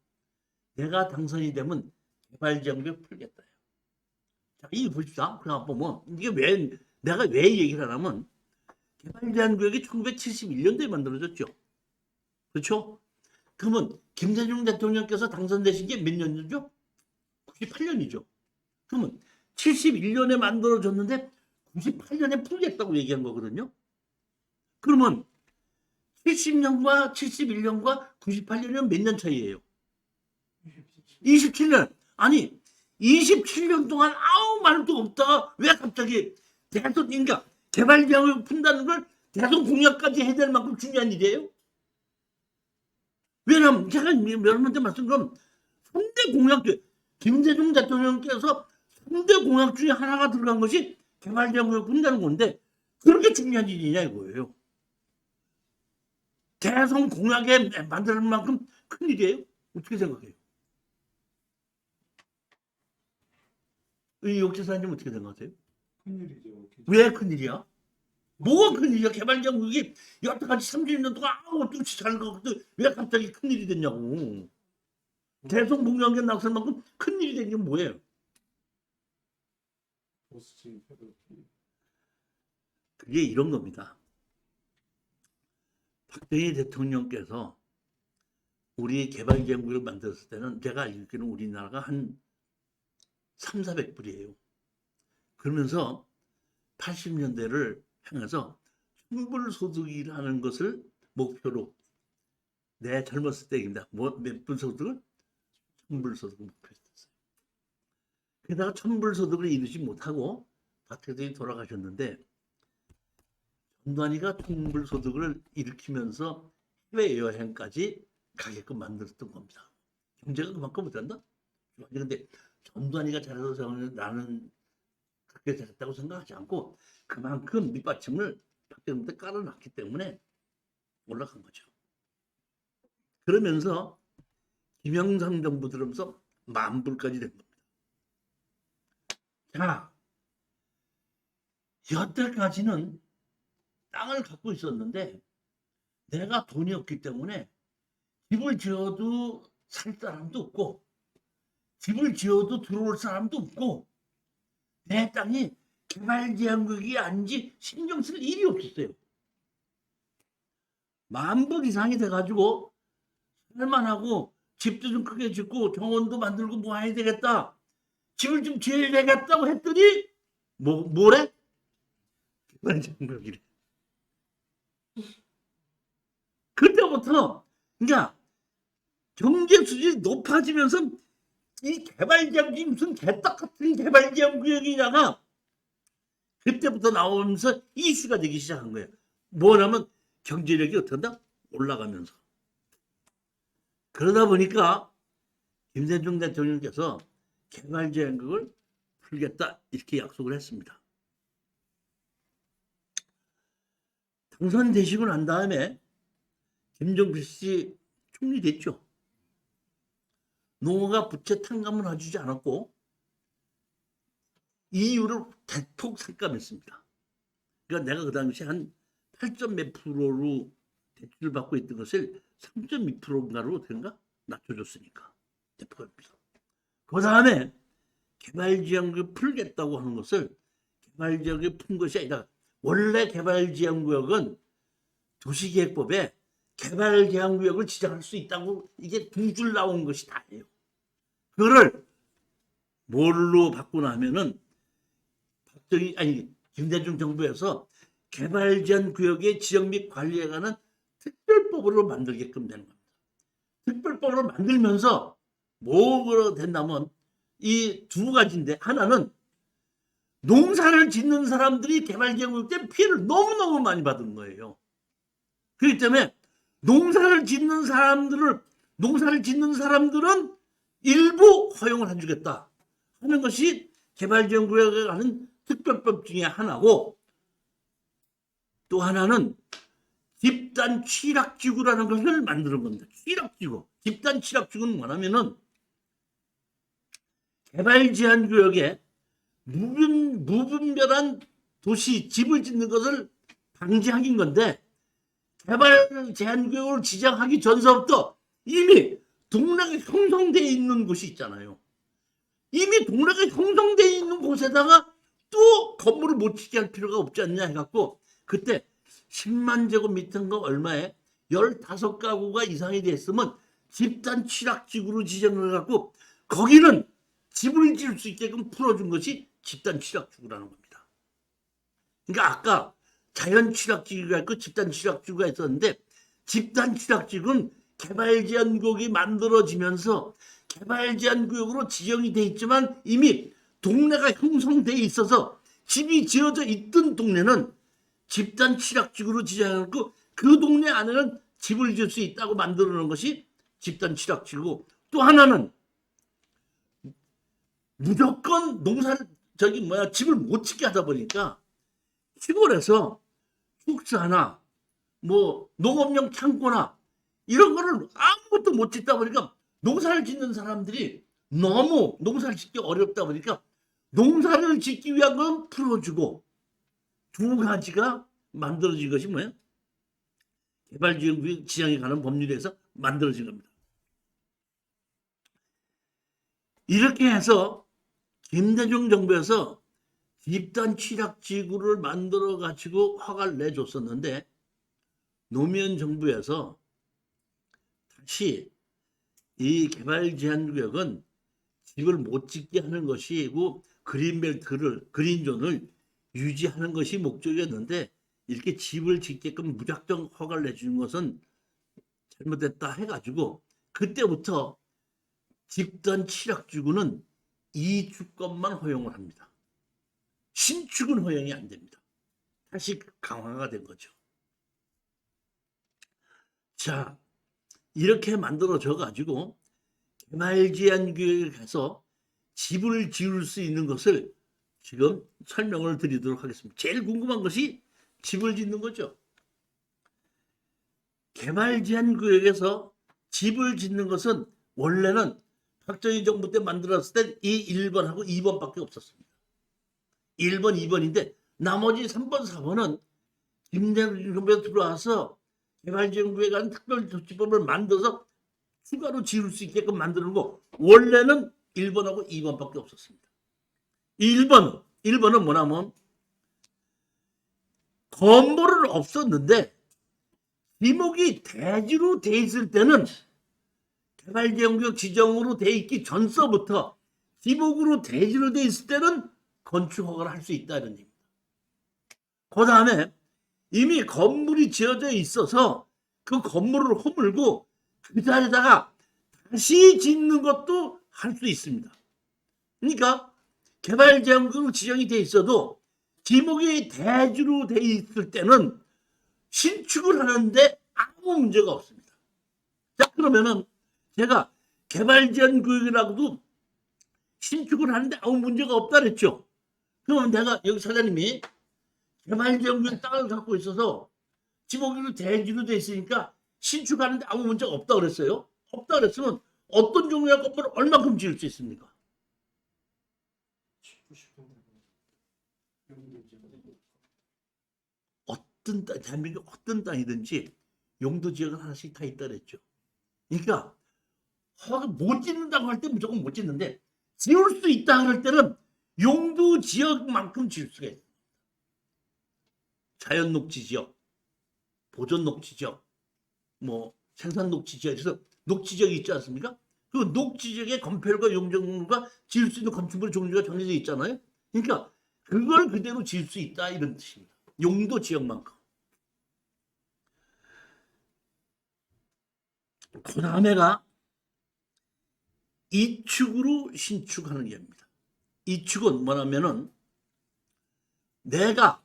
내가 당선이 되면 개발정책 풀겠다. 자, 이거 보십시오. 그냥 보면 이게 내가 왜 얘기를 하냐면, 개발제한구역이 1971년도에 만들어졌죠. 그렇죠? 그러면 김대중 대통령께서 당선되신 게 몇 년이죠? 98년이죠. 그러면 71년에 만들어졌는데 98년에 풀겠다고 얘기한 거거든요. 그러면 70년과 71년과 98년은 몇 년 차이예요? 27년. 아니, 27년 동안 아무 말도 없다가 왜 갑자기 대선, 그러니까 개발장을 푼다는 걸 대선 공약까지 해야 될 만큼 중요한 일이에요. 왜냐하면 제가 여러분한테 말씀드린 3대 공약 중에, 김대중 대통령께서 3대 공약 중에 하나가 들어간 것이 개발장을 푼다는 건데, 그렇게 중요한 일이냐 이거예요. 대선 공약에 만드는 만큼 큰 일이에요. 어떻게 생각해요? 이 역지사님 어떻게 생각하세요? 큰일이죠. 왜 큰일이야? 뭐가 큰일이야? 개발장국이 여태까지 30년 동안 아무것도 없이 잘 가고 왜 갑자기 큰일이 됐냐고. 대성봉양견 낙설만큼 큰일이 된 게 뭐예요? 그게 이런 겁니다. 박정희 대통령께서 우리 개발지원구를 만들었을 때는 제가 알기로는 우리나라가 한 300~400불이에요. 그러면서 80년대를 향해서 춘불소득이라는 것을 목표로, 내 젊었을 때입니다. 몇 불 소득을? 춘불소득을 목표로 했어요. 게다가 춘불소득을 이루지 못하고 박 대통령이 돌아가셨는데 전두환이가 춘불소득을 일으키면서 해외여행까지 가게끔 만들었던 겁니다. 경제가 그만큼 못한다? 그런데 전두환이가 잘해서 나는 그렇게 잘했다고 생각하지 않고 그만큼 밑받침을 박정희한테 깔아놨기 때문에 올라간 거죠. 그러면서 김영삼 정부 들으면서 10,000불까지 된 겁니다. 자, 여태까지는 땅을 갖고 있었는데 내가 돈이 없기 때문에 집을 지어도 살 사람도 없고 집을 지어도 들어올 사람도 없고 내 땅이 개발지역이 아닌지 신경 쓸 일이 없었어요. 10,000불 이상이 돼가지고 살만하고 집도 좀 크게 짓고 정원도 만들고 뭐 해야 되겠다. 집을 좀 지어야 되겠다고 했더니 뭐래? 개발지역이래. 그때부터 그러니까 경제 수준이 높아지면서 이 개발지역이 무슨 개떡 같은 개발지역 구역이냐가 그때부터 나오면서 이슈가 되기 시작한 거예요. 뭐냐면 경제력이 어떻게 한다? 올라가면서. 그러다 보니까 김대중 대통령께서 개발지역을 풀겠다 이렇게 약속을 했습니다. 당선되시고 난 다음에 김종필 씨 총리 됐죠. 농어가 부채 탕감을 해주지 않았고 이유를 대폭 삭감했습니다. 그러니까 내가 그 당시 한 8점 몇 프로로 대출을 받고 있던 것을 3.2%인가로 어떻게인가 낮춰줬으니까 대폭합니다. 그 다음에 개발지역을 풀겠다고 하는 것을 개발지역을 푼 것이 아니라 원래 개발지역구역은 도시계획법에 개발제한구역을 지정할 수 있다고 이게 두 줄 나온 것이 다예요. 그거를 뭘로 바꾸나면은 김대중 정부에서 개발제한구역의 지정 및 관리에 관한 특별법으로 만들게끔 되는 겁니다. 특별법으로 만들면서 뭐가 된다면 이 두 가지인데 하나는 농사를 짓는 사람들이 개발제한구역 때문에 피해를 너무너무 많이 받은 거예요. 그렇기 때문에 농사를 짓는 사람들은 일부 허용을 해주겠다 하는 것이 개발지원구역에 관한 특별법 중에 하나고 또 하나는 집단 취락지구라는 것을 만드는 겁니다. 취락지구. 집단 취락지구는 뭐냐면은 개발제한구역에 무분별한 도시 집을 짓는 것을 방지하긴 건데 개발제한구역을 지정하기 전서부터 이미 동네가 형성되어 있는 곳이 있잖아요. 이미 동네가 형성되어 있는 곳에다가 또 건물을 못 짓게 할 필요가 없지 않냐 해갖고 그때 10만 제곱미터인가 얼마에 15가구가 이상이 됐으면 집단 취락지구로 지정을 해갖고 거기는 집을 지을 수 있게끔 풀어준 것이 집단 취락지구라는 겁니다. 그러니까 아까 자연 취락지구가 있고 집단 취락지구가 있었는데 집단 취락지구는 개발제한구역이 만들어지면서 개발제한구역으로 지정이 돼 있지만 이미 동네가 형성돼 있어서 집이 지어져 있던 동네는 집단 취락지구로 지정해놓고 그 동네 안에는 집을 지을 수 있다고 만들어 놓은 것이 집단 취락지구고 또 하나는 무조건 집을 못 짓게 하다 보니까 시골에서 축사나 뭐 농업용 창고나 이런 거를 아무것도 못 짓다 보니까 농사를 짓는 사람들이 너무 농사를 짓기 어렵다 보니까 농사를 짓기 위한 건 풀어주고 두 가지가 만들어진 것이 뭐예요? 개발지역구역 지정에 관한 법률에서 만들어진 겁니다. 이렇게 해서 김대중 정부에서 집단 취락지구를 만들어 가지고 허가를 내줬었는데 노무현 정부에서 다시 이 개발 제한 구역은 집을 못 짓게 하는 것이고 그린존을 유지하는 것이 목적이었는데 이렇게 집을 짓게끔 무작정 허가를 내주는 것은 잘못됐다 해가지고 그때부터 집단 취락지구는 이주권만 허용을 합니다. 신축은 허용이 안 됩니다. 다시 강화가 된 거죠. 자, 이렇게 만들어져 가지고 개발제한 구역에 가서 집을 지을 수 있는 것을 지금 설명을 드리도록 하겠습니다. 제일 궁금한 것이 집을 짓는 거죠. 개발제한 구역에서 집을 짓는 것은 원래는 박정희 정부 때 만들었을 때 이 1번하고 2번밖에 없었습니다. 1번, 2번인데 나머지 3번, 4번은 김대중 정부에서 들어와서 개발제한 구역에 관한 특별조치법을 만들어서 추가로 지을 수 있게끔 만드는 거 원래는 1번하고 2번밖에 없었습니다. 1번은 뭐냐면 건물은 없었는데 지목이 대지로 돼 있을 때는 개발제한구역 지정으로 돼 있기 전서부터 지목으로 대지로 돼 있을 때는 건축 허가를 할 수 있다는 얘기입니다. 그 다음에 이미 건물이 지어져 있어서 그 건물을 허물고 그 자리에다가 다시 짓는 것도 할 수 있습니다. 그러니까 개발제한구역으로 지정이 돼 있어도 지목이 대지로 돼 있을 때는 신축을 하는데 아무 문제가 없습니다. 자, 그러면은 제가 개발제한구역이라고도 신축을 하는데 아무 문제가 없다 그랬죠. 그러면 내가 여기 사장님이 개발제한구역 땅을 갖고 있어서 지목으로 대지로 돼 있으니까 신축하는데 아무 문제가 없다 그랬어요. 없다 그랬으면 어떤 종류의 건물을 얼마큼 지을 수 있습니까? 어떤 땅, 대한민국 어떤 땅이든지 용도 지역은 하나씩 다 있다 그랬죠. 그러니까 못 짓는다고 할 때 무조건 못 짓는데 지을 수 있다 그럴 때는 용도 지역만큼 지을 수가 있어요. 자연 녹지 지역, 보존 녹지 지역, 뭐 생산 녹지 지역에서 녹지 지역이 있지 않습니까? 그 녹지 지역의 건폐율과 용적률과 지을 수 있는 건축물 종류가 정해져 있잖아요. 그러니까 그걸 그대로 지을 수 있다 이런 뜻입니다. 용도 지역만큼. 그 다음에가 이축으로 신축하는 게입니다. 이축은 뭐냐면은 내가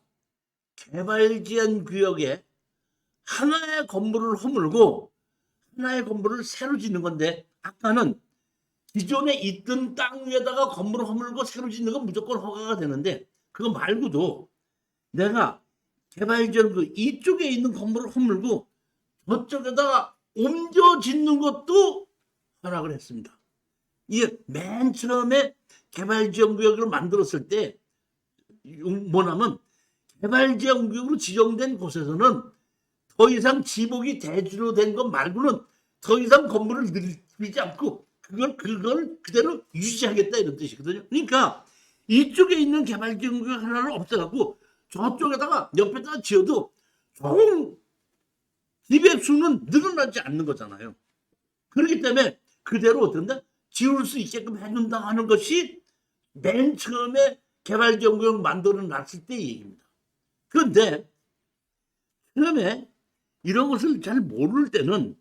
개발제한 구역에 하나의 건물을 허물고 하나의 건물을 새로 짓는 건데 아까는 기존에 있던 땅 위에다가 건물을 허물고 새로 짓는 건 무조건 허가가 되는데 그거 말고도 내가 개발제한 그 이쪽에 있는 건물을 허물고 저쪽에다가 옮겨 짓는 것도 허락을 했습니다. 이게 맨 처음에 개발지역구역을 만들었을 때 뭐냐면 개발지역구역으로 지정된 곳에서는 더 이상 지목이 대지로 된 것 말고는 더 이상 건물을 늘리지 않고 그걸 그대로 유지하겠다 이런 뜻이거든요. 그러니까 이쪽에 있는 개발지역구역 하나를 없애갖고 저쪽에다가 옆에다가 지어도 총 집의 수는 늘어나지 않는 거잖아요. 그렇기 때문에 그대로 어떤데 지을 수 있게끔 해준다 하는 것이 맨 처음에 개발지역구역 만들어 놨을 때 얘기입니다. 그런데 처음에 이런 것을 잘 모를 때는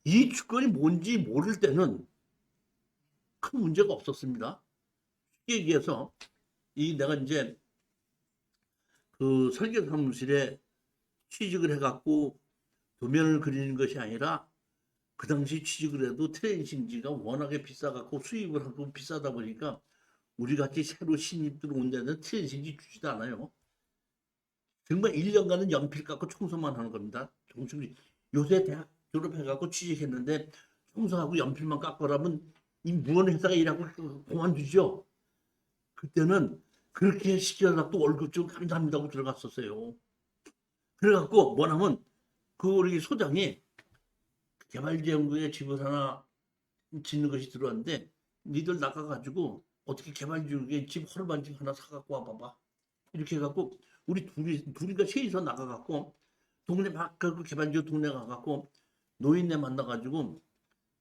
이 주권이 뭔지 모를 때는 큰 문제가 없었습니다. 쉽게 얘기해서 내가 이제 그 설계 사무실에 취직을 해갖고 도면을 그리는 것이 아니라 그 당시 취직을 해도 트레이싱지가 워낙에 비싸갖고 수입을 하고 비싸다 보니까 우리 같이 새로 신입 들어온 데는 트레이싱지 주지도 않아요. 정말 1년간은 연필 깎고 청소만 하는 겁니다. 요새 대학 졸업해갖고 취직했는데 청소하고 연필만 깎으라면 이 무언 회사가 일하고 그만두죠. 그때는 그렇게 시켜서 또 월급 좀 감사합니다고 들어갔었어요. 그래갖고 뭐냐면 그 우리 소장이 개발지원구에 집을 하나 짓는 것이 들어왔는데 니들 나가가지고 어떻게 개발지역에 집 허름한 집 하나 사갖고 와봐봐. 이렇게 해갖고 우리 둘이가 셋이서 나가갖고 동네 막 그 개발지역 동네 가갖고 노인네 만나가지고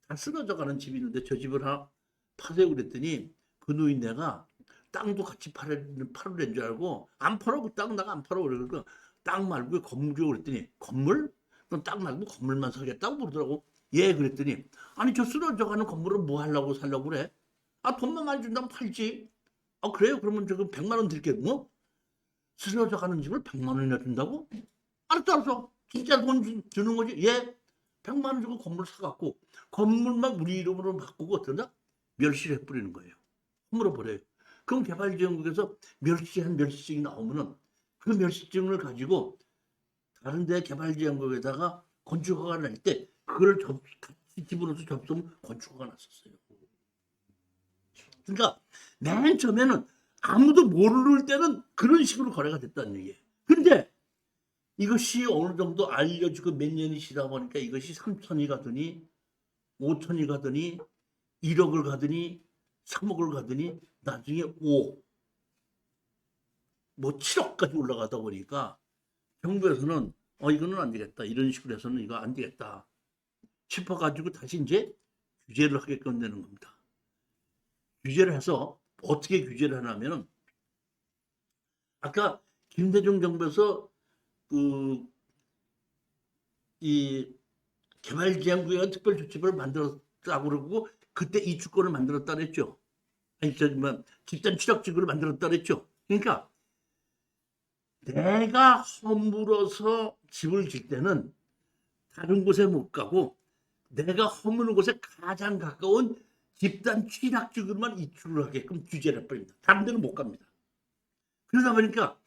다 쓰러져가는 집이 있는데 저 집을 하나 파세요 그랬더니 그 노인네가 땅도 같이 팔으려는 줄 알고 안 팔아 그 땅 나가 안 팔아 그러니까 땅 말고 건물 줘 그랬더니 건물? 그럼 땅 말고 건물만 사겠다고 그러더라고. 예 그랬더니 아니 저 쓰러져가는 건물을 뭐 하려고 살려고 그래? 아 돈만 많이 준다면 팔지. 아 그래요? 그러면 저거 100만 원 드릴게. 뭐? 쓰러져가는 집을 100만 원이나 준다고? 알았어 알았어. 진짜 돈 주는 거지? 예. 100만 원 주고 건물 사갖고 건물만 우리 이름으로 바꾸고 어떤다? 멸시를 해버리는 거예요. 허물어버려요. 그럼 개발지원국에서 한 멸시증이 나오면은 그 멸시증을 가지고 다른 데 개발지원국에다가 건축허가 날 때 그걸 같이 집어넣어서 접수하면 건축허가 났었어요. 그러니까 맨 처음에는 아무도 모를 때는 그런 식으로 거래가 됐다는 얘기예요. 근데 이것이 어느 정도 알려지고 몇 년이 지나다 보니까 이것이 3천이 가더니 5천이 가더니 1억을 가더니 3억을 가더니 나중에 5, 뭐 7억까지 올라가다 보니까 정부에서는 이거는 안 되겠다. 이런 식으로 해서는 이거 안 되겠다 싶어가지고 다시 이제 규제를 하게끔 되는 겁니다. 규제를 해서 어떻게 규제를 하냐면은 아까 김대중 정부에서 이 개발지향구역의 특별조치법을 만들었다고 그러고 그때 이주권을 만들었다 그랬죠. 아니 집단 취락지구를 만들었다 그랬죠. 그러니까 내가 허물어서 집을 질 때는 다른 곳에 못 가고 내가 허무는 곳에 가장 가까운 집단 취락지구로만 이주를 하게끔 규제를 해버립니다. 다른 데는 못 갑니다. 그러다 보니까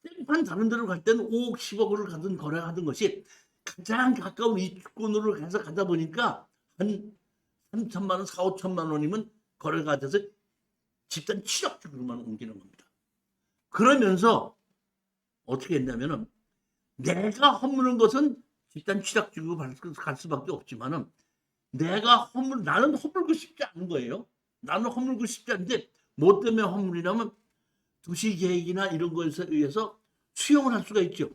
땡판 다른 데로 갈 때는 5억, 10억을 가든 거래하던 것이 가장 가까운 이주권으로 가서 가다 보니까 한 3천만 원, 4, 5천만 원이면 거래가 돼서 집단 취락지구로만 옮기는 겁니다. 그러면서 어떻게 했냐면은 내가 허무는 것은 집단 취락지구로 갈 수밖에 없지만은 나는 허물고 싶지 않은 거예요. 나는 허물고 싶지 않은데 뭐 때문에 허물이냐면 도시계획이나 이런 것에 의해서 수용을 할 수가 있죠.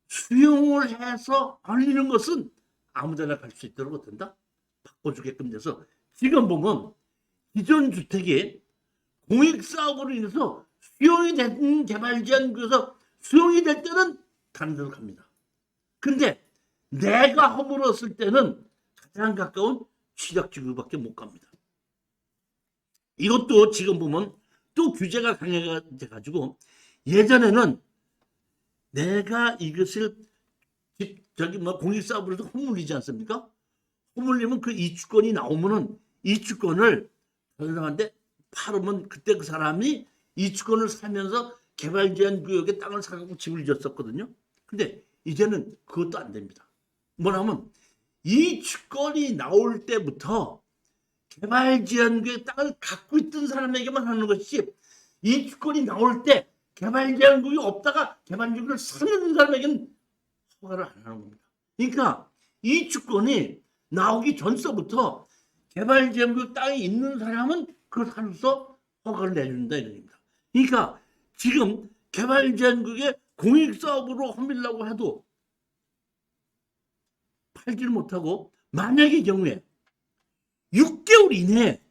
수용을 해서 알리는 것은 아무데나 갈 수 있도록 된다. 바꿔주게끔 돼서 지금 보면 기존 주택이 공익사업으로 인해서 수용이 된 개발지원구에서 수용이 될 때는 다른 데로 갑니다. 근데 내가 허물었을 때는 가장 가까운 취락지구밖에 못 갑니다. 이것도 지금 보면 또 규제가 강해가지고 예전에는 내가 이것을 공익사업으로 해서 허물리지 않습니까? 허물리면 그 이주권이 나오면은 이주권을 다른 사람한테 팔으면 그때 그 사람이 이주권을 사면서 개발지원구역에 땅을 사고 집을 지었었거든요. 근데 이제는 그것도 안 됩니다. 뭐냐면 이주권이 나올 때부터 개발지원구의 땅을 갖고 있던 사람에게만 하는 것이지 이주권이 나올 때 개발지원구역이 없다가 개발지원구를 사는 사람에게는 허가를 안 하는 겁니다. 그러니까 이주권이 나오기 전서부터 개발지원구역 땅이 있는 사람은 그걸 사면서 허가를 내준다 이런 겁니다. 그러니까 지금 개발지원구역에 공익사업으로 허밀라고 해도 팔지를 못하고 만약의 경우에 6개월 이내에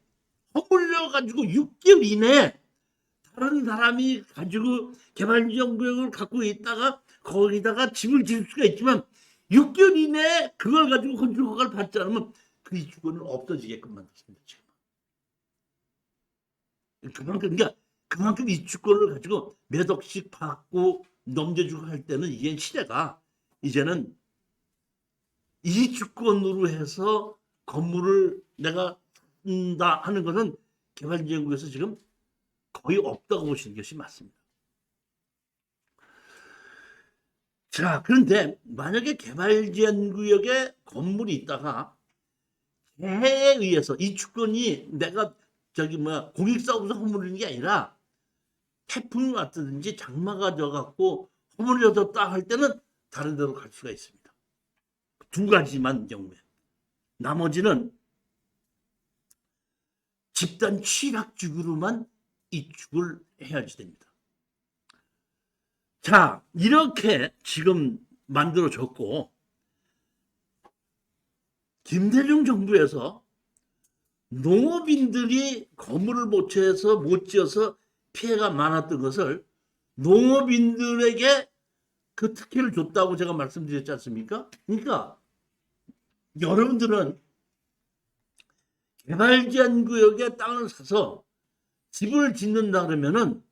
허물려가지고 6개월 이내에 다른 사람이 가지고 개발지원구역을 갖고 있다가 거기다가 집을 지을 수가 있지만 6개월 이내에 그걸 가지고 건축허가를 받지 않으면 그 이주권은 없어지게끔 만들었습니다. 지금. 그만큼 이주권을 가지고 몇 억씩 받고 넘겨주고 할 때는 이게 시대가 이제는 이주권으로 해서 건물을 내가 쓴다 하는 것은 개발지원구에서 지금 거의 없다고 보시는 것이 맞습니다. 자, 그런데 만약에 개발지원구역에 건물이 있다가 개에 의해서 이주권이 내가 공익사업에서 허물리는 게 아니라 태풍이 왔든지 장마가 져갖고 허물려졌다 할 때는 다른 데로 갈 수가 있습니다. 두 가지만 경우에 나머지는 집단 취락주구로만 이축을 해야지 됩니다. 자, 이렇게 지금 만들어졌고, 김대중 정부에서 농업인들이 건물을 못 지어서 피해가 많았던 것을 농업인들에게 그 특혜를 줬다고 제가 말씀드렸지 않습니까? 그러니까 여러분들은 개발제한 구역에 땅을 사서 집을 짓는다 그러면은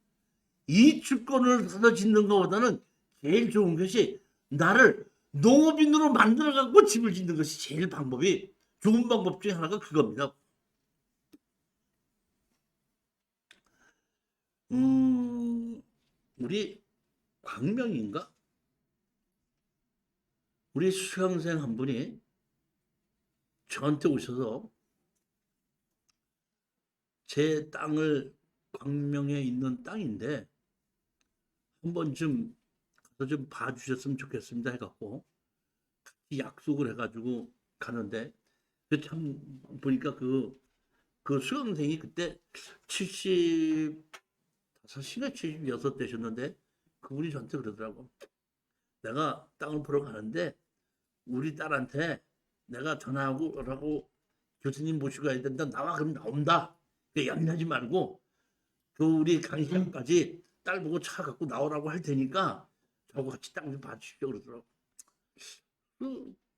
이주권을 사서 짓는 것보다는 제일 좋은 것이 나를 농업인으로 만들어 갖고 집을 짓는 것이 제일 방법이 좋은 방법 중에 하나가 그겁니다. 우리 광명인가? 우리 수강생 한 분이 저한테 오셔서 제 땅을 광명에 있는 땅인데 한번 좀 가서 좀 봐주셨으면 좋겠습니다 해갖고 같이 약속을 해가지고 가는데 참 보니까 그 수강생이 그때 75인가 76 되셨는데 그분이 저한테 그러더라고. 내가 땅을 보러 가는데 우리 딸한테 내가 전화하고 라고 교수님 모시고 가야 된다. 나와. 그럼 나온다. 양해하지 말고 그 우리 강의실까지 딸 보고 차 갖고 나오라고 할 테니까 저하고 같이 땅 좀 봐주시죠 그러더라고.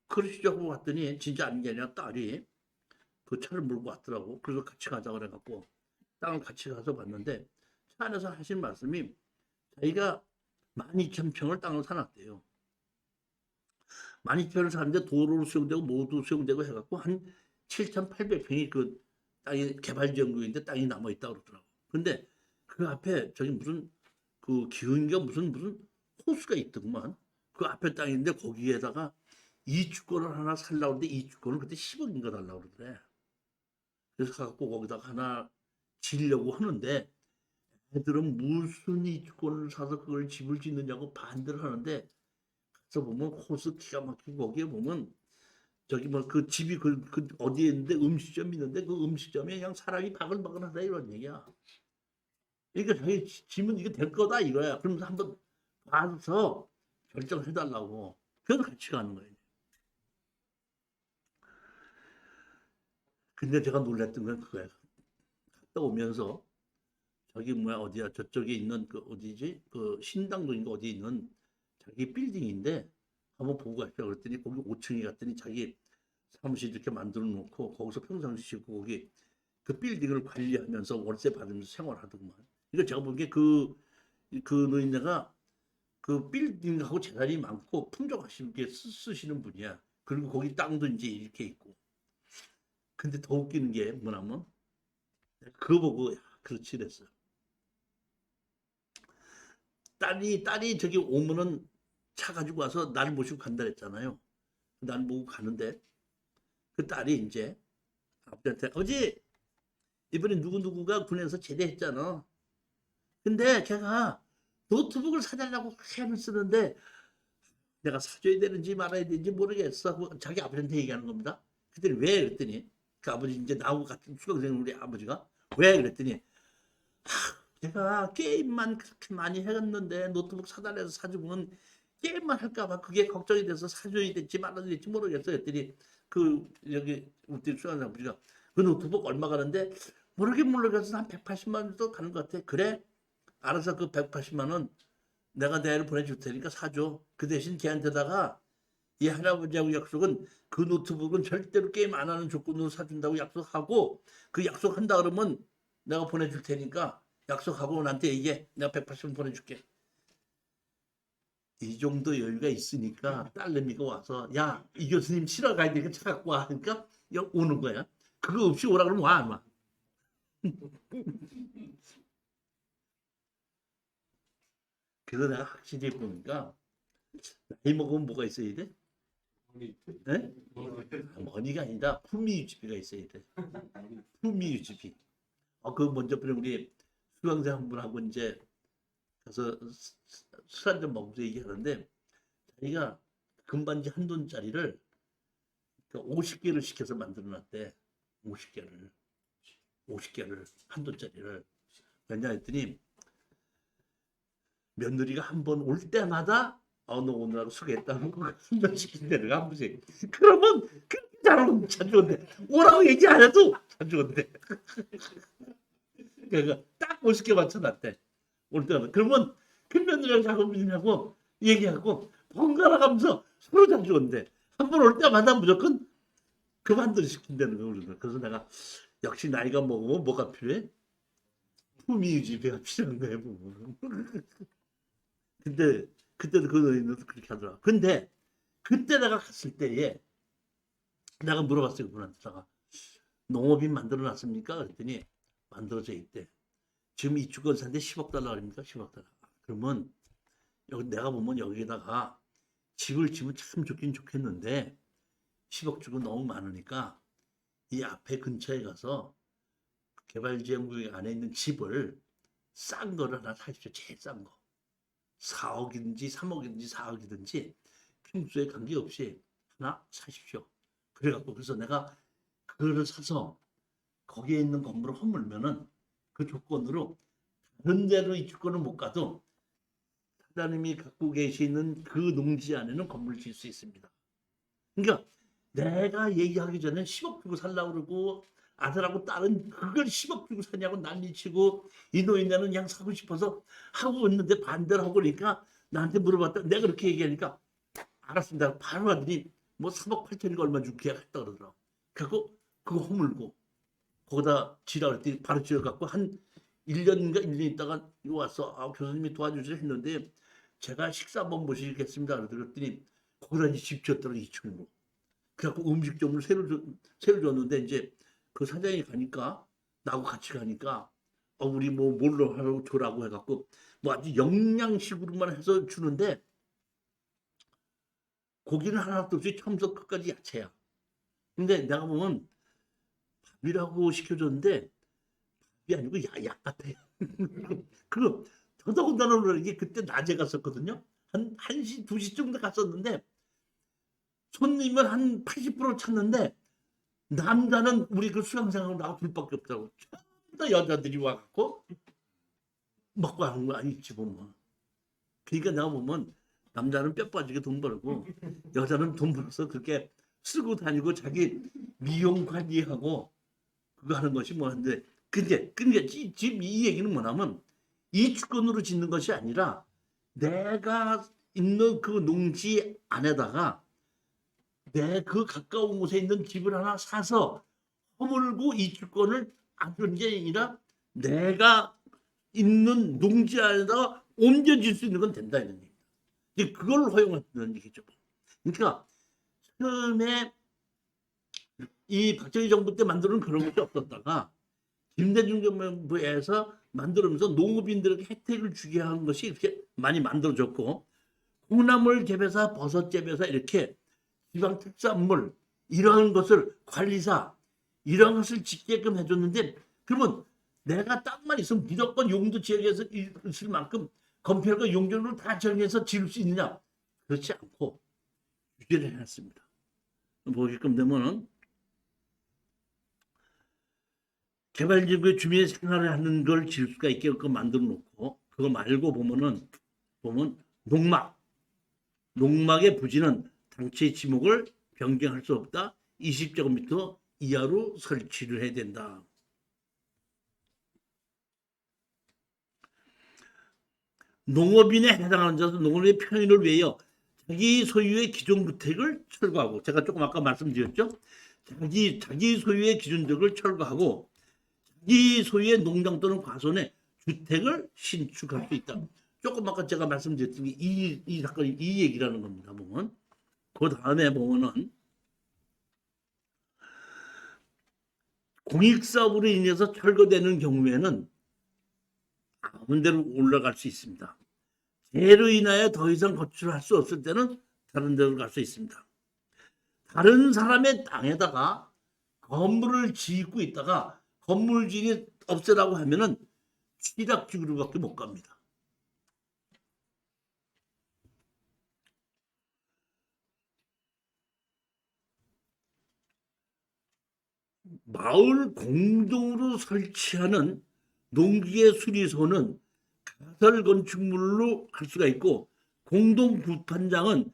그러시죠 하고 왔더니 진짜 아닌 게 아니라 딸이 그 차를 몰고 왔더라고. 그래서 같이 가자 그래갖고 땅을 같이 가서 봤는데 차 안에서 하신 말씀이 자기가 12,000평을 땅을 사놨대요. 12,000평을 사는데 도로로 수용되고 모두 수용되고 해갖고 한 7,800평이 그 땅이 개발지역구인데 땅이 남아있다고 그러더라고. 근데 그 앞에 저기 무슨 그 기흥인가 무슨 호수가 있더구만. 그 앞에 땅인데 거기에다가 이주권을 하나 살라고 하는데 이주권을 그때 10억인가 달라고 그러더래. 그래서 갖고 거기다가 하나 지려고 하는데 애들은 무슨 이주권을 사서 그걸 집을 짓느냐고 반대를 하는데 가서 보면 호수 기가 막히고 거기에 보면 저기 뭐 그 집이 그 어디에 있는데 음식점이 있는데 그 음식점에 그냥 사람이 바글바글하다 이런 얘기야. 그러니까 자기 집은 이게 될 거다 이거야. 그러면서 한번 봐서 결정을 해달라고. 그래서 같이 가는 거예요. 근데 제가 놀랬던 건 그거야. 갔다 오면서 저기 뭐야 어디야 저쪽에 있는 그 어디지 그 신당동인가 어디 있는 자기 빌딩인데 한번 보고 가시죠 그랬더니 거기 5층에 갔더니 자기 사무실 이렇게 만들어 놓고 거기서 평상시 쉬고 거기 그 빌딩을 관리하면서 월세 받으면서 생활하더구만. 이거 제가 보기에 그 노인네가 그 빌딩하고 재산이 많고 풍족하시게 쓰시는 분이야. 그리고 거기 땅도 이제 이렇게 있고. 근데 더 웃기는 게 뭐냐면 그거 보고 야, 그렇지 그랬어. 딸이 저기 오면은 차 가지고 와서 날 모시고 간다 그랬잖아요. 날 모고 가는데 그 딸이 이제 아버지한테 아버지 이번에 누구누구가 군에서 제대했잖아. 근데 걔가 노트북을 사달라고 해는 쓰는데 내가 사줘야 되는지 말아야 되는지 모르겠어. 자기 아버지한테 얘기하는 겁니다. 그랬더니 왜? 그랬더니 그 아버지 이제 나하고 같은 수강생 우리 아버지가 왜? 그랬더니 제가 게임만 그렇게 많이 해갔는데 노트북 사달라고 해서 사주면 게임만 할까봐 그게 걱정이 돼서 사줘야 될지 말아야 될지 모르겠어. 그랬더니 그 여기 우리 수강생 아버지가 그 노트북 얼마 가는데 모르겠어 한 180만 원 정도 가는 것 같아. 그래? 알아서 그 180만 원 내가 내일 보내줄 테니까 사줘. 그 대신 걔한테다가 이 할아버지하고 약속은 그 노트북은 절대로 게임 안 하는 조건으로 사준다고 약속하고 그 약속한다 그러면 내가 보내줄 테니까 약속하고 나한테 얘기해. 내가 180원 보내줄게. 이 정도 여유가 있으니까 딸내미가 와서 야, 이 교수님 치러 가야 되니까 차 갖고 와. 그러니까 오는 거야. 그거 없이 오라 그러면 와, 안 와. 그래서 내가 확실히 보니까 나이 먹으면 뭐가 있어야 돼? 네? 머니가 아니라 품위 유지비가 있어야 돼. 품위 유지비. 그 먼저 우리 수강생 한 분하고 이제 가서 술 한잔 먹으면서 얘기하는데 자기가 금반지 한 돈짜리를 50개를 시켜서 만들어 놨대. 50개를. 50개를 한돈짜리를. 왜냐 했더니 며느리가 한 번 올 때마다 너 오느라고 수고했다는 거 한돈시킨 데를 한 번씩. 그러면 그렇게 잘하면 자주 온대. 오라고 얘기 안 해도 자주 온대. 그러니까 딱 50개 맞춰놨대. 올 때마다. 그러면 큰 며느리랑 작은 며느리하고 얘기하고 번갈아 가면서 서로 자주 온대. 한 번 올 때마다 무조건 그만두리 시킨다는 거. 그래서 내가 역시 나이가 먹으면 뭐가 필요해? 품위 유지가 필요한 거예요. 근데 그때도 그 노인도 그렇게 하더라. 근데 그때 내가 갔을 때에 내가 물어봤어요. 그분한테. 내가 농업인 만들어 놨습니까? 그랬더니 만들어져 있대. 지금 이주권 사는데 10억 달러 아닙니까? 10억 달러. 그러면 여기 내가 보면 여기다가 집을 지으면 참 좋긴 좋겠는데 10억 주고 너무 많으니까 이 앞에 근처에 가서 개발지원구역 안에 있는 집을 싼 거를 하나 사십시오. 제일 싼 거. 4억이든지 3억이든지 4억이든지 평소에 관계없이 하나 사십시오. 그래갖고 그래서 내가 그거를 사서 거기에 있는 건물을 허물면은 그 조건으로 다른 데로 이 주권을 못 가도 사장님이 갖고 계시는 그 농지 안에는 건물을 지을 수 있습니다. 그러니까 내가 얘기하기 전에 10억 주고 살라고 그러고 아들하고 딸은 그걸 10억 주고 사냐고 난리치고 이 노인네는 그냥 사고 싶어서 하고 있는데 반대를 하고 그러니까 나한테 물어봤다. 내가 그렇게 얘기하니까 알았습니다. 바로 아들이 뭐 3억 8천이가 얼마 주고 계약했다 그러더라고. 그래서 그거 허물고 거기다 지라 그랬더니 바로 지어갖고 한 1년인가 1년 있다가 와서 교수님이 도와주시려 했는데 제가 식사 한번 모시겠습니다. 그랬더니 거기다 이제 집 지었더라고 2층으로. 그래갖고 음식점을 새로 줬는데 이제 그 사장이 가니까 나하고 같이 가니까 우리 뭐 뭘로 하라고 줘라고 해갖고 뭐 아주 영양식으로만 해서 주는데 고기는 하나도 없이 처음부터 끝까지 야채야. 근데 내가 보면 밥이라고 시켜줬는데 밥이 아니고 약 같아. 그리고 더더군다나 이게 그때 낮에 갔었거든요. 한 1시, 2시 정도 갔었는데 손님은 한 80% 찼는데 남자는 우리 그 수강생하고 나하고 둘밖에 없다고. 전부 여자들이 와갖고 먹고 하는 거 아니지 보면. 그러니까 내가 보면 남자는 뼈 빠지게 돈 벌고 여자는 돈 벌어서 그렇게 쓰고 다니고 자기 미용 관리하고 그거 하는 것이 뭐한데 근데 지금 이 얘기는 뭐냐면 이 주권으로 짓는 것이 아니라 내가 있는 그 농지 안에다가 내 그 가까운 곳에 있는 집을 하나 사서 허물고 이 주권을 안 주는 게 아니라 내가 있는 농지 안에다가 옮겨질 수 있는 건 된다 이런 얘기입니다. 이제 그걸 허용한다는 얘기죠. 그러니까 처음에 이 박정희 정부 때 만드는 그런 것이 없었다가 김대중 정부에서 만들면서 농업인들에게 혜택을 주게 한 것이 이렇게 많이 만들어졌고 콩나물 재배사, 버섯 재배사 이렇게 지방 특산물 이런 것을 관리사 이런 것을 짓게끔 해줬는데 그러면 내가 땅만 있으면 무조건 용도 지역에서 있을 만큼 건폐율과 용적률을 다 정해서 지을 수 있느냐? 그렇지 않고 규제를 해놨습니다. 보게끔 되면은 개발지구에 주민의 생활을 하는 걸 지을 수가 있게끔 만들어 놓고 그거 말고 보면 농막의 부지는 당초의 지목을 변경할 수 없다. 20제곱미터 이하로 설치를 해야 된다. 농업인에 해당하는 자도 농업의 편의를 위하여 자기 소유의 기존 주택을 철거하고 제가 조금 아까 말씀드렸죠. 자기 소유의 기준적을 철거하고 자기 소유의 농장 또는 과수원에 주택을 신축할 수 있다. 조금 아까 제가 말씀드렸던 게 이 사건이 이 얘기라는 겁니다. 보면 그 다음에 보면은 공익사업으로 인해서 철거되는 경우에는 아무 데로 올라갈 수 있습니다. 재해로 인하여 더 이상 거주할 수 없을 때는 다른 데로 갈 수 있습니다. 다른 사람의 땅에다가 건물을 짓고 있다가 건물주인이 없애라고 하면은 취락주기로밖에 못 갑니다. 마을 공동으로 설치하는 농기계 수리소는 가설 건축물로 할 수가 있고, 공동 부판장은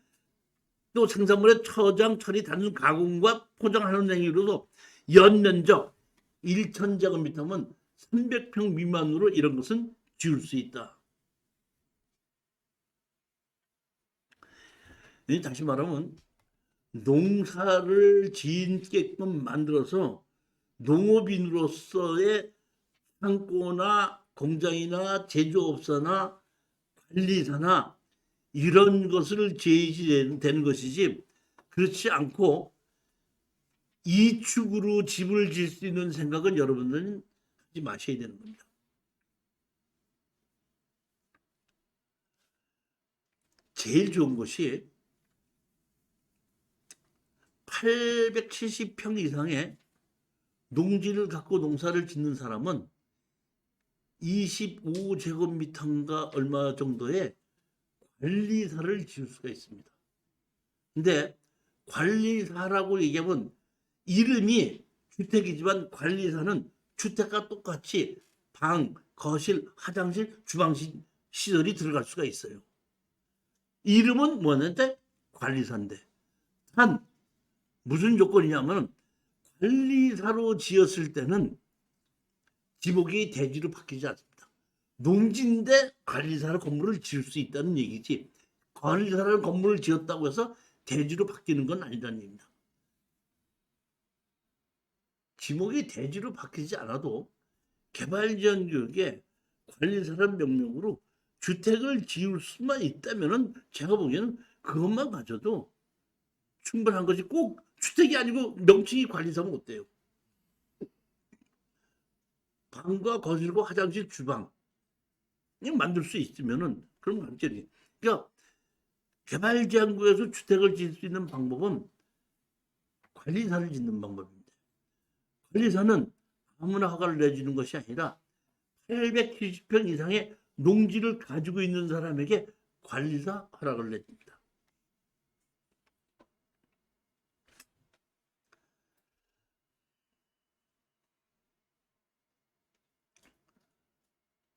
또 생산물의 처장, 처리, 단순 가공과 포장하는 행위로도 연면적 1,000제곱미터면 300평 미만으로 이런 것은 지을 수 있다. 다시 말하면 농사를 짓게끔 만들어서 농업인으로서의 창고나 공장이나 제조업소나 관리사나 이런 것을 제시되는 것이지, 그렇지 않고 이축으로 집을 지을 수 있는 생각은 여러분들은 하지 마셔야 되는 겁니다. 제일 좋은 것이 870평 이상의 농지를 갖고 농사를 짓는 사람은 25제곱미터인가 얼마 정도의 관리사를 지을 수가 있습니다. 근데 관리사라고 얘기하면 이름이 주택이지만 관리사는 주택과 똑같이 방, 거실, 화장실, 주방실 시설이 들어갈 수가 있어요. 이름은 뭐는데 관리사인데, 단 무슨 조건이냐면 관리사로 지었을 때는 지목이 대지로 바뀌지 않습니다. 농지인데 관리사로 건물을 지을 수 있다는 얘기지, 관리사라는 건물을 지었다고 해서 대지로 바뀌는 건 아니라는 얘기입니다. 지목이 대지로 바뀌지 않아도 개발지원구역에 관리사라는 명목으로 주택을 지을 수만 있다면 제가 보기에는 그것만 가져도 충분한 것이, 꼭 주택이 아니고 명칭이 관리사면 어때요? 방과 거실과 화장실, 주방 만들 수 있으면은 그런 관점이. 그러니까 개발지원구에서 주택을 지을 수 있는 방법은 관리사를 짓는 방법입니다. 관리사는 아무나 허가를 내주는 것이 아니라 870평 이상의 농지를 가지고 있는 사람에게 관리사 허락을 내줍니다.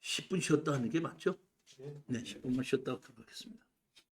10분 쉬었다 하는 게 맞죠? 네, 10분만 쉬었다 하도록 하겠습니다.